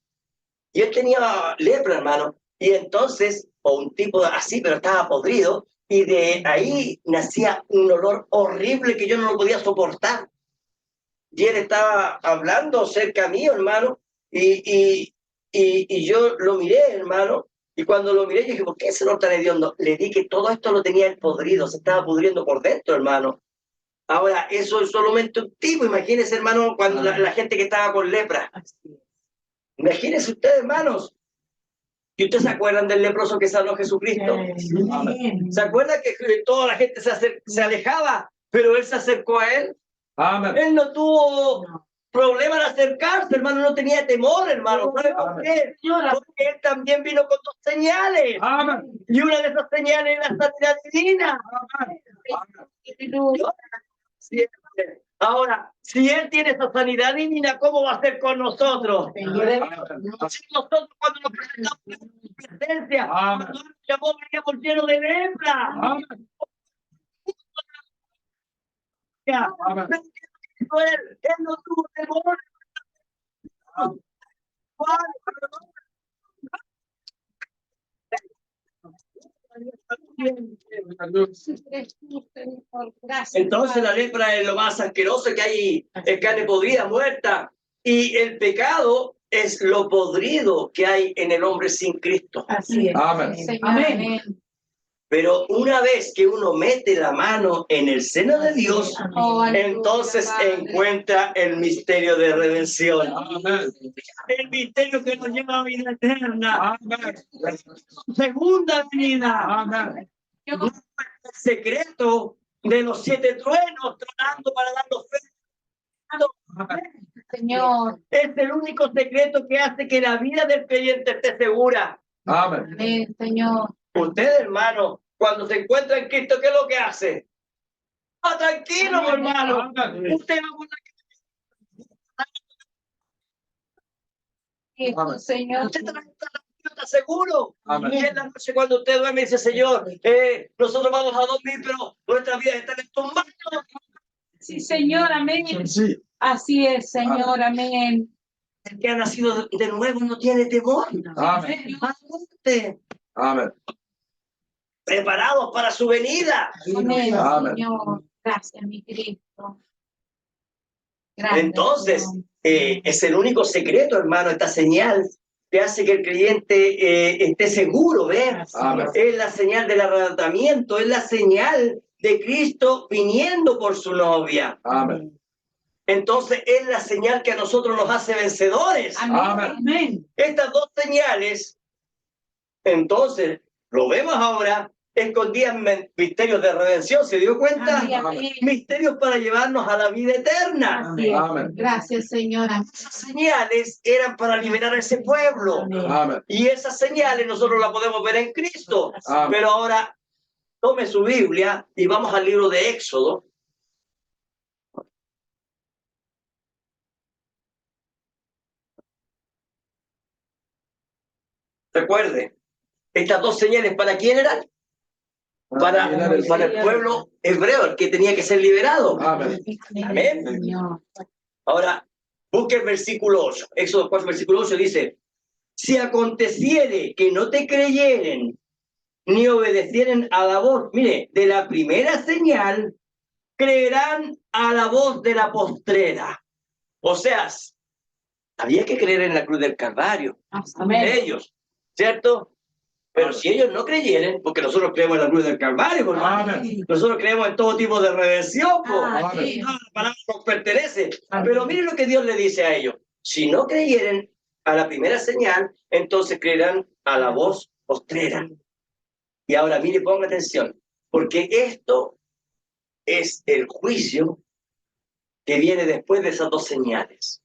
y él tenía lepra, hermano. Y entonces, o un tipo así, pero estaba podrido, y de ahí nacía un olor horrible que yo no lo podía soportar. Y él estaba hablando cerca mío, hermano, y yo lo miré, hermano, y cuando lo miré, yo dije, ¿por qué ese olor tan hediondo? Le di que todo esto lo tenía él podrido, se estaba pudriendo por dentro, hermano. Ahora, eso es solamente un tipo, imagínense, hermano, cuando la gente que estaba con lepra. Imagínense ustedes, hermanos, y ustedes se acuerdan del leproso que sanó Jesucristo. Amén. ¿Se acuerdan que toda la gente se alejaba, pero él se acercó a él? Amén. Él no tuvo problema en acercarse, hermano, no tenía temor, hermano. ¿Sabe por qué? Porque él también vino con 2 señales. Amén. Y una de esas señales es la sanidad divina. Siempre. Ahora, si él tiene esa sanidad divina, ¿cómo va a ser con nosotros? Si nosotros cuando nos presentamos en su presencia, Amén. cuando él nos llamó, veníamos llenos de lepra. Amén. Amén. Él no tuvo temor. Entonces la lepra es lo más asqueroso que hay, es carne podrida, muerta. Y el pecado es lo podrido que hay en el hombre sin Cristo. Así es. Amén. Señor, Amén. amén. Pero una vez que uno mete la mano en el seno de Dios, Oh, aleluya, entonces Padre. encuentra el misterio de redención. Amén. El misterio que nos lleva a vida eterna. Amén. Segunda venida. Amén. El secreto de los 7 truenos tronando para darnos fe. Amén. Señor, Es el único secreto que hace que la vida del creyente esté segura. Amén. amén, Señor. Usted, hermano, cuando se encuentra en Cristo, ¿qué es lo que hace? ¡Ah, tranquilo, Amén. hermano! Amén. Usted va por la Cristo, Señor. Usted está seguro. Amén. Y en la noche cuando usted duerme dice, Señor, nosotros vamos a dormir, pero nuestra vida está en tus manos. Sí, Señor, amén. Sí. Así es, Señor, amén. El que ha nacido de nuevo no tiene temor. Amén. Adelante, Amén. preparados para su venida. Amén, Amén. Señor. Gracias, mi Cristo. Gracias, Entonces, Señor. es el único secreto, hermano, esta señal que hace que el creyente esté seguro, ¿ve? Amén. Es la señal del arrebatamiento, es la señal de Cristo viniendo por su novia. Amén. Entonces, es la señal que a nosotros nos hace vencedores. Amén. Amén. Estas dos señales, entonces, lo vemos ahora, escondían misterios de redención, ¿se dio cuenta? Amén, amén. Misterios para llevarnos a la vida eterna. Así es. Amén. Gracias, Señora. Esas señales eran para liberar a ese pueblo. Amén. Y esas señales nosotros las podemos ver en Cristo. Amén. Pero ahora, tome su Biblia y vamos al libro de Éxodo. Recuerde, estas dos señales, ¿para quién eran? Para el pueblo hebreo, el que tenía que ser liberado. Amén. Amén. Señor. Ahora, busque el versículo 8. Éxodo 4, versículo 8 dice, si aconteciere que no te creyeren ni obedecieren a la voz, mire, de la primera señal, creerán a la voz de la postrera. O sea, había que creer en la cruz del Calvario. Amén. Ellos, ¿cierto? Pero si ellos no creyeren, porque nosotros creemos en la cruz del Calvario, hermano. Amén. Nosotros creemos en todo tipo de redención, po. Ah, sí. La palabra nos pertenece. Amén. Pero miren lo que Dios le dice a ellos. Si no creyeren a la primera señal, entonces creerán a la voz postrera. Y ahora, mire, ponga atención, porque esto es el juicio que viene después de esas dos señales.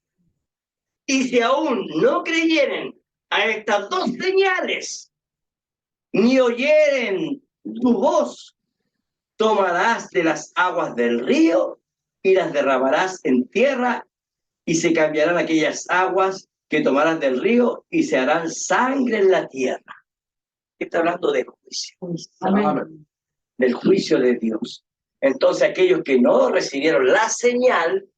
Y si aún no creyeren a estas dos señales, ni oyeren tu voz, tomarás de las aguas del río y las derramarás en tierra, y se cambiarán aquellas aguas que tomarás del río y se harán sangre en la tierra. Está hablando de juicio, Amén. del juicio de Dios. Entonces, aquellos que no recibieron la señal,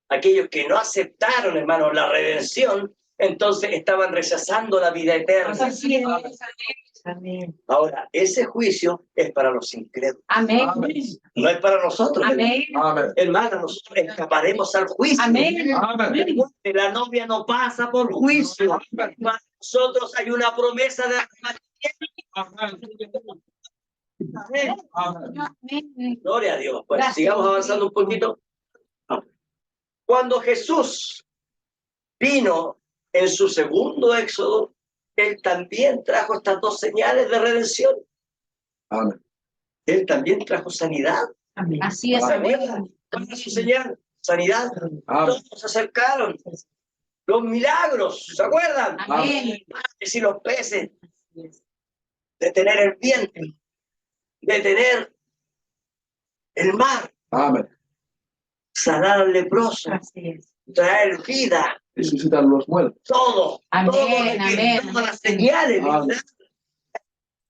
aquellos que no aceptaron, hermano, la redención, entonces estaban rechazando la vida eterna. Así es. Amén. Ahora, ese juicio es para los incrédulos, Amén. no es para nosotros. Amén. Amén. Hermano, nosotros escaparemos al juicio. Amén. Amén. La novia no pasa por juicio. Para nosotros hay una promesa de Amén. Amén. Amén. Amén. Gloria a Dios. Pues Gracias, sigamos avanzando un poquito. Cuando Jesús vino en su segundo éxodo, Él también trajo estas dos señales de redención. Amén. Él también trajo sanidad. Así es, Amén. amén. ¿Cuál es su señal? Sanidad. Amén. Todos se acercaron. Los milagros, ¿se acuerdan? Amén. Y los peces. De tener el viento. De tener el mar. Amén. Sanar al leproso. Así es. Traer vida. Resucitan los muertos. Todo. Amén, Todo lo que- amén. Todas las señales. Amén. ¿verdad?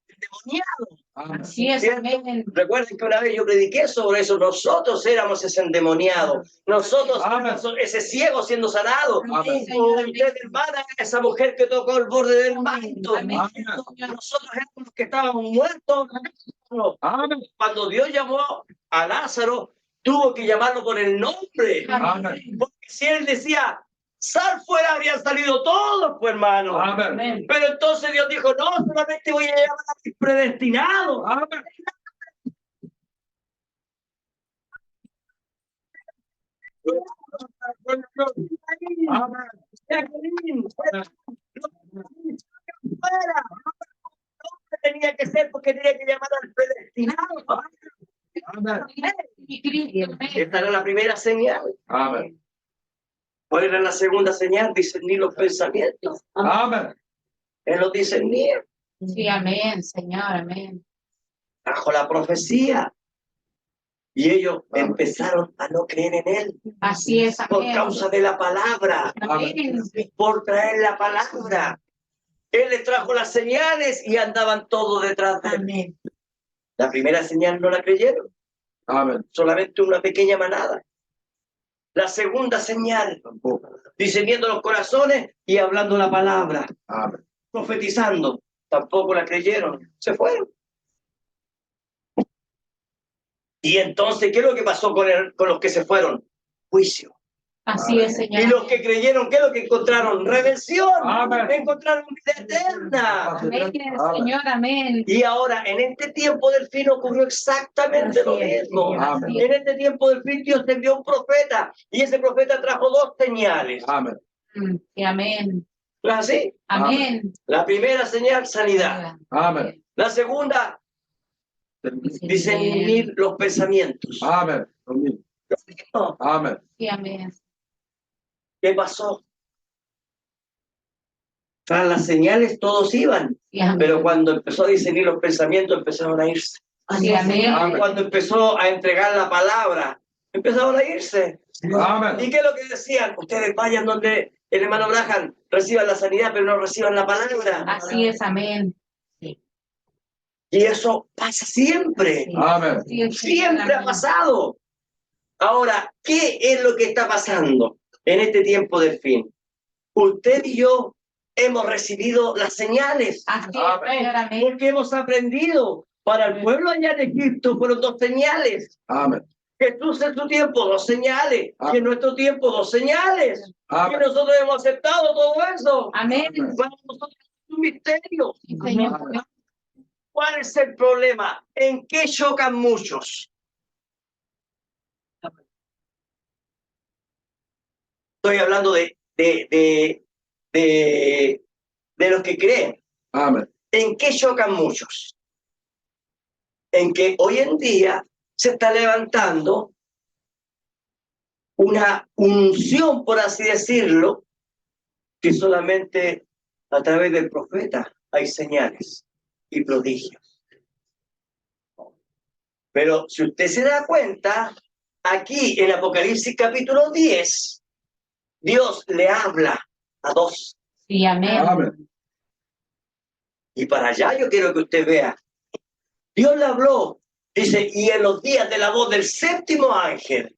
Endemoniado. Amén. Así es, ¿Cierto? amén. Recuerden que una vez yo prediqué sobre eso. Nosotros éramos ese endemoniado. Nosotros Amén. éramos ese ciego siendo sanado. Amén. Usted, hermana, esa mujer que tocó el borde del manto. Amén. Amén. Nosotros éramos los que estábamos muertos. Amén. Cuando Dios llamó a Lázaro, tuvo que llamarlo por el nombre. Amén. Porque si él decía, Sal fuera, habrían salido todos, pues hermano. Amén. Pero entonces Dios dijo, no, solamente voy a llamar a mis predestinados. Amén. Amén. Fuera. No tenía que ser porque tenía que llamar al predestinado. Amén. Esta era la primera señal. Amén. ¿Cuál era la segunda señal? Discernir los pensamientos. Amén. Él los discernía. Sí, amén, Señor, amén. Trajo la profecía. Y ellos Amén. empezaron a no creer en él. Así es, Por amén. causa de la palabra. Amén. Por traer la palabra. Él les trajo las señales y andaban todos detrás de él. Amén. La primera señal no la creyeron. Amén. Solamente una pequeña manada. La segunda señal, Tampoco. discerniendo los corazones y hablando la palabra, Amén. profetizando, tampoco la creyeron, se fueron. Y entonces, ¿qué es lo que pasó con los que se fueron? Juicio. Así es, Señor. Y los que creyeron, ¿qué es lo que encontraron? Redención. Amén. Encontraron vida eterna. Amén, Señor, amén. Y ahora, en este tiempo del fin ocurrió exactamente lo Así es, mismo. Señor, así es. En este tiempo del fin Dios envió un profeta y ese profeta trajo dos señales. Amén. Sí, amén. ¿No es así? Amén. La primera señal, sanidad. Amén. La segunda, discernir los pensamientos. Amén. Lo mismo. Amén. Sí, amén. ¿Qué pasó? Tras las señales todos iban, Sí, amén. pero cuando empezó a discernir los pensamientos empezaron a irse. Sí, amén. Amén. Cuando empezó a entregar la palabra, empezaron a irse. ¿Y Amén. qué es lo que decían? Ustedes vayan donde el hermano Branham, reciban la sanidad, pero no reciban la palabra. Así es, amén. Y eso pasa siempre. Sí. Amén. Así es, Señor, Siempre ha amén. pasado. Ahora, ¿qué es lo que está pasando en este tiempo del fin? Usted y yo hemos recibido las señales. Así es, Señor, amén. Porque hemos aprendido. Para el pueblo allá en Egipto fueron dos señales. Amén. Jesús en su tiempo, dos señales. Y en nuestro tiempo, dos señales. Y Amén. nosotros hemos aceptado todo eso. Amén. Para nosotros es un misterio. Sí, Señor. Amén. ¿Cuál es el problema? ¿En qué chocan muchos? Estoy hablando de los que creen. Amén. ¿En qué chocan muchos? En que hoy en día se está levantando una unción, por así decirlo, que solamente a través del profeta hay señales y prodigios. Pero si usted se da cuenta, aquí en Apocalipsis capítulo 10, Dios le habla a dos. Sí, amén. Amén. Y para allá yo quiero que usted vea. Dios le habló, dice, y en los días de la voz del séptimo ángel,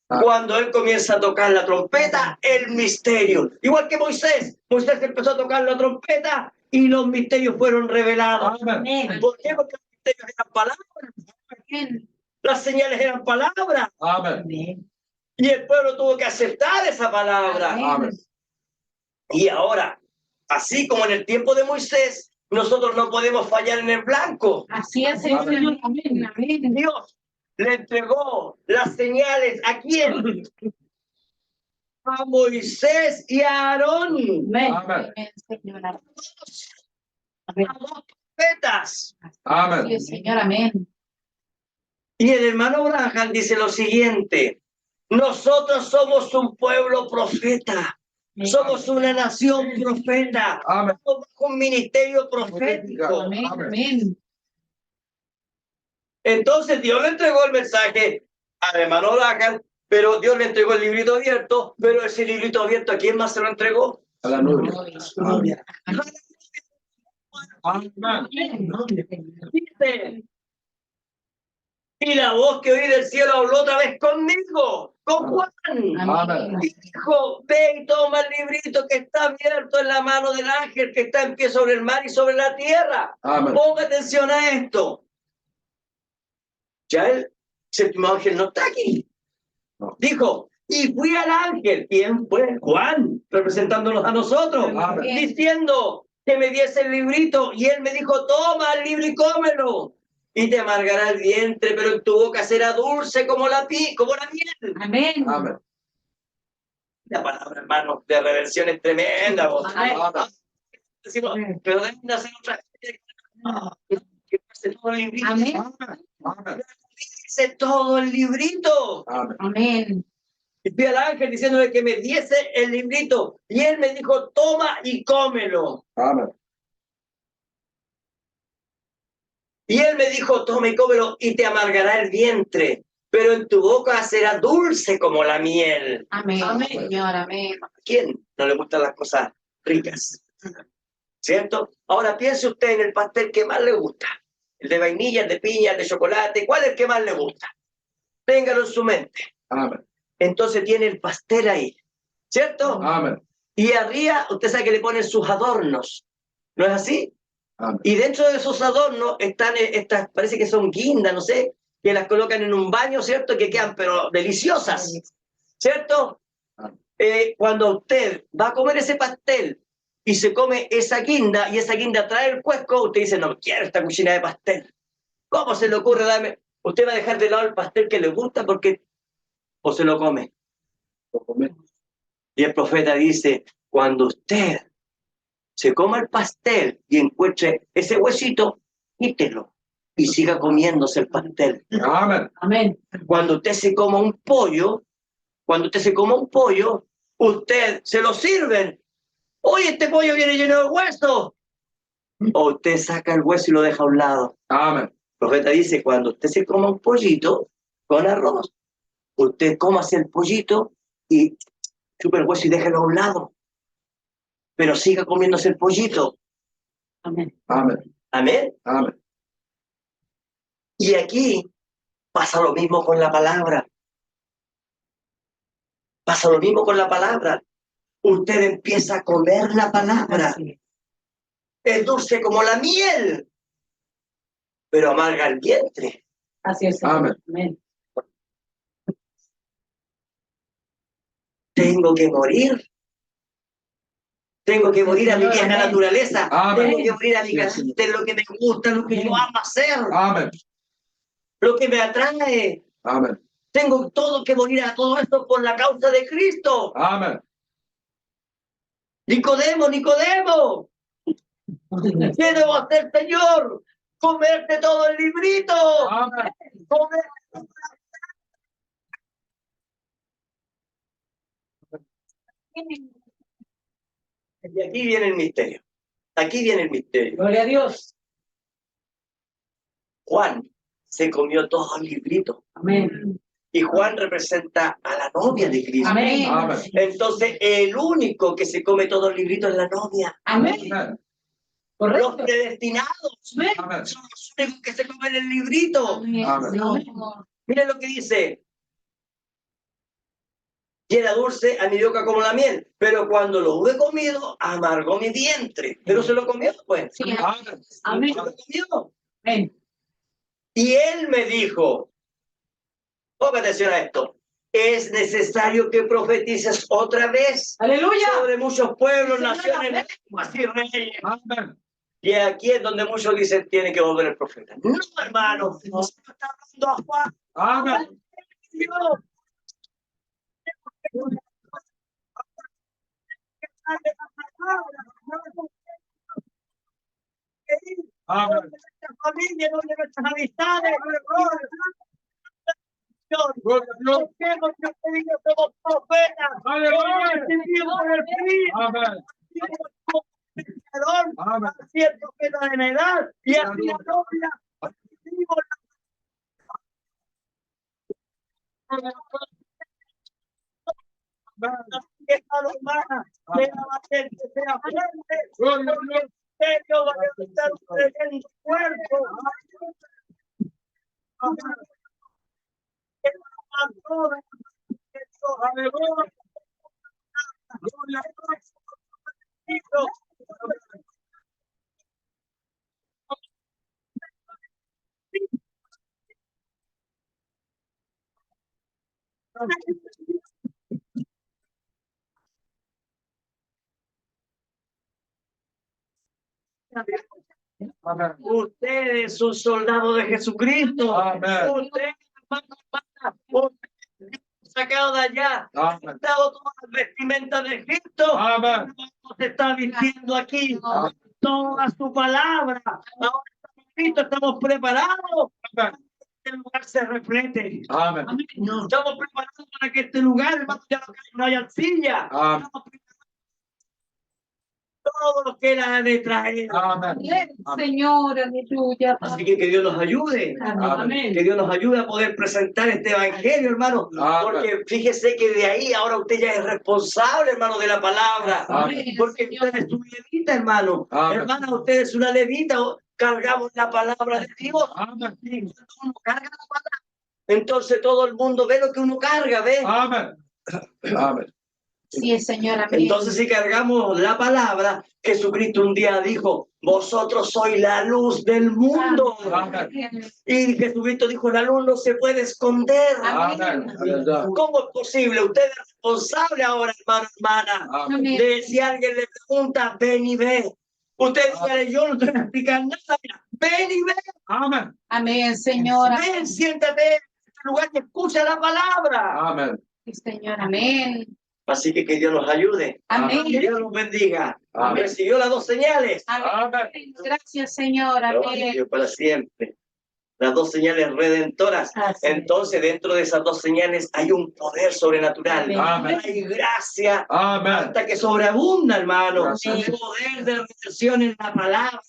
cuando él comienza a tocar la trompeta, el misterio. Igual que Moisés. Moisés empezó a tocar la trompeta y los misterios fueron revelados. Amén. ¿Por qué? Porque los misterios eran palabras. Amén. Las señales eran palabras. Amén. Y el pueblo tuvo que aceptar esa palabra. Amén. Y ahora, así como en el tiempo de Moisés, nosotros no podemos fallar en el blanco. Así es, Señor. Amén. Amén. Amén. Dios le entregó las señales ¿a quién? A Moisés y a Aarón. Amén. Amén, Señor. A dos profetas. Así Amén. es, Señor. Amén. Y el hermano Branham dice lo siguiente: nosotros somos un pueblo profeta. Somos una nación profeta. Amén. Somos un ministerio profético. Amén. Amén. Entonces Dios le entregó el mensaje al hermano Branham, pero Dios le entregó el librito abierto, pero ese librito abierto, ¿a quién más se lo entregó? A la novia. Amén. Dice, y la voz que oí del cielo habló otra vez conmigo, con Juan. Amén. Y dijo, ve y toma el librito que está abierto en la mano del ángel que está en pie sobre el mar y sobre la tierra. Amén. Ponga atención a esto. Ya el séptimo ángel no está aquí. No. Dijo, Y fui al ángel. ¿Quién fue? Juan, representándonos a nosotros, Amén. diciendo que me diese el librito. Y él me dijo, toma el libro y cómelo. Y te amargará el vientre, pero en tu boca será dulce como la miel. Amén. Amén. La palabra, hermano, de redención es tremenda. Vos. Amén. Decimos, pero deben de hacer otra que pase todo el librito. Amén. Amén. Dice todo el librito. Amén. Amén. Y fui al ángel diciéndole que me diese el librito. Y él me dijo, toma y cómelo. Amén. Y él me dijo, toma y cómelo y te amargará el vientre, pero en tu boca será dulce como la miel. Amén. Amén. Señor, amén. ¿A quién no le gustan las cosas ricas? ¿Cierto? Ahora piense usted en el pastel que más le gusta. El de vainilla, el de piña, el de chocolate. ¿Cuál es el que más le gusta? Téngalo en su mente. Amén. Entonces tiene el pastel ahí. ¿Cierto? Amén. Y arriba, usted sabe que le ponen sus adornos. ¿No es así? Amén. Y dentro de esos adornos están estas, parece que son guindas, no sé, que las colocan en un baño, ¿cierto? Que quedan, pero deliciosas. ¿Cierto? Cuando usted va a comer ese pastel y se come esa guinda y esa guinda trae el cuesco, usted dice, no quiero esta cuchina de pastel. ¿Cómo se le ocurre darme? Usted va a dejar de lado el pastel que le gusta porque o se lo come. Lo comí. Y el profeta dice, cuando usted se coma el pastel y encuentre ese huesito, quítelo y siga comiéndose el pastel. Amén. Amén. Cuando usted se coma un pollo, usted se lo sirven. Oye, este pollo viene lleno de hueso. O usted saca el hueso y lo deja a un lado. Amén. El profeta dice, cuando usted se coma un pollito con arroz, usted cómase el pollito y chupe el hueso y déjelo a un lado. Pero siga comiéndose el pollito. Amén. Amén. Amén. Amén. Y aquí pasa lo mismo con la palabra. Pasa lo mismo con la palabra. Usted empieza a comer la palabra. Así Es dulce como la miel, pero amarga el vientre. es. Amén. Amén. Tengo que morir. Tengo que morir a mi vieja Amén. naturaleza. Amén. Tengo que morir a mi Sí, carácter, lo que me gusta, lo que yo amo hacer, Amén. lo que me atrae. Amén. Tengo todo que morir a todo esto por la causa de Cristo. Amén. Nicodemo, Nicodemo, ¿qué debo hacer, Señor? Comerte todo el librito. Amén. Comer. Y aquí viene el misterio. Aquí viene el misterio. Gloria a Dios. Juan se comió todo el librito. Amén. Y Juan representa a la novia de Cristo. Amén. Amén. Entonces, el único que se come todo el librito es la novia. Amén. Amén. Los Correcto. predestinados Amén. son los únicos que se comen el librito. Amén. Señor. Miren lo que dice. Y era dulce a mi boca como la miel, pero cuando lo hube comido, amargó mi vientre. Pero se lo comió, pues. Sí. Amén. Amén. Se lo comió. Amén. Y él me dijo, ponga atención a esto, es necesario que profetices otra vez Aleluya. sobre muchos pueblos, Sí, naciones, amén. lenguas y reyes. Amén. Y aquí es donde muchos dicen, tiene que volver el profeta. No, hermano, no se lo está hablando a Juan. Amén. Dios. Amén. Nuestra familia, donde nuestras amistades, Gloria a Dios. busquemos que ustedes y yo somos profetas. Aleluya. En este tiempo del fin. Amén. Amén. Así el profeta de la edad y así la novia. Esta hermana sea valiente, sea fuerte. Gloria a Dios. Ellos van a estar creyendo fuerte. Aleluya. Gloria a Dios. Amén. Usted es un soldado de Jesucristo. Amén. Usted, usted sacado de allá, Amén. dado todas las vestimentas de Egipto. Amén. Se está vistiendo aquí Amén. toda su palabra. Ahora estamos preparados para Amén. que este lugar se replete. Amén. Estamos preparados para que este lugar, hermano, ya no haya silla. Amén. Estamos preparados todo lo que Él ha de traer. Amén. Señor, aleluya. Así que Dios nos ayude. Amén. Que Dios nos ayude a poder presentar este evangelio, hermano. Amén. Porque fíjese que de ahí ahora usted ya es responsable, hermano, de la palabra. Amén. Porque usted es un levita, hermano. Amén. Hermana, usted es una levita. Cargamos la palabra de Dios. Amén. Y cuando uno carga la palabra, entonces todo el mundo ve lo que uno carga, ¿ve? Amén. Amén. Sí, Señor, amén. Entonces, si cargamos la palabra, Jesucristo un día dijo: vosotros sois la luz del mundo. Amén. Y Jesucristo dijo: la luz no se puede esconder. Amén. Aleluya. ¿Cómo es posible? Usted es responsable ahora, hermano, hermana. Amén. De si alguien le pregunta, ven y ve. Usted dice: yo no te voy a explicar nada. Mira, ven y ve. Amén. Amén, Señor. Ven, siéntate en este lugar y escucha la palabra. Amén. Sí, Señor, amén. Así que Dios nos ayude. Amén. Que Dios nos bendiga. Amén. Recibió las dos señales. Amén. Gracias, Señor. Gloria a Amén. Dios para siempre. Las dos señales redentoras. Entonces, dentro de esas dos señales hay un poder sobrenatural. Amén. Hay gracia Amén. hasta que sobreabunda, hermano. Gracias. El poder de redención en la palabra.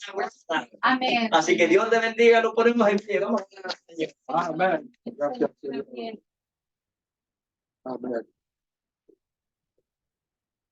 Amén. Así que Dios te bendiga. Lo ponemos en pie. Vamos a orar al Señor. Amén. Gracias, Señor. Amén. Amén.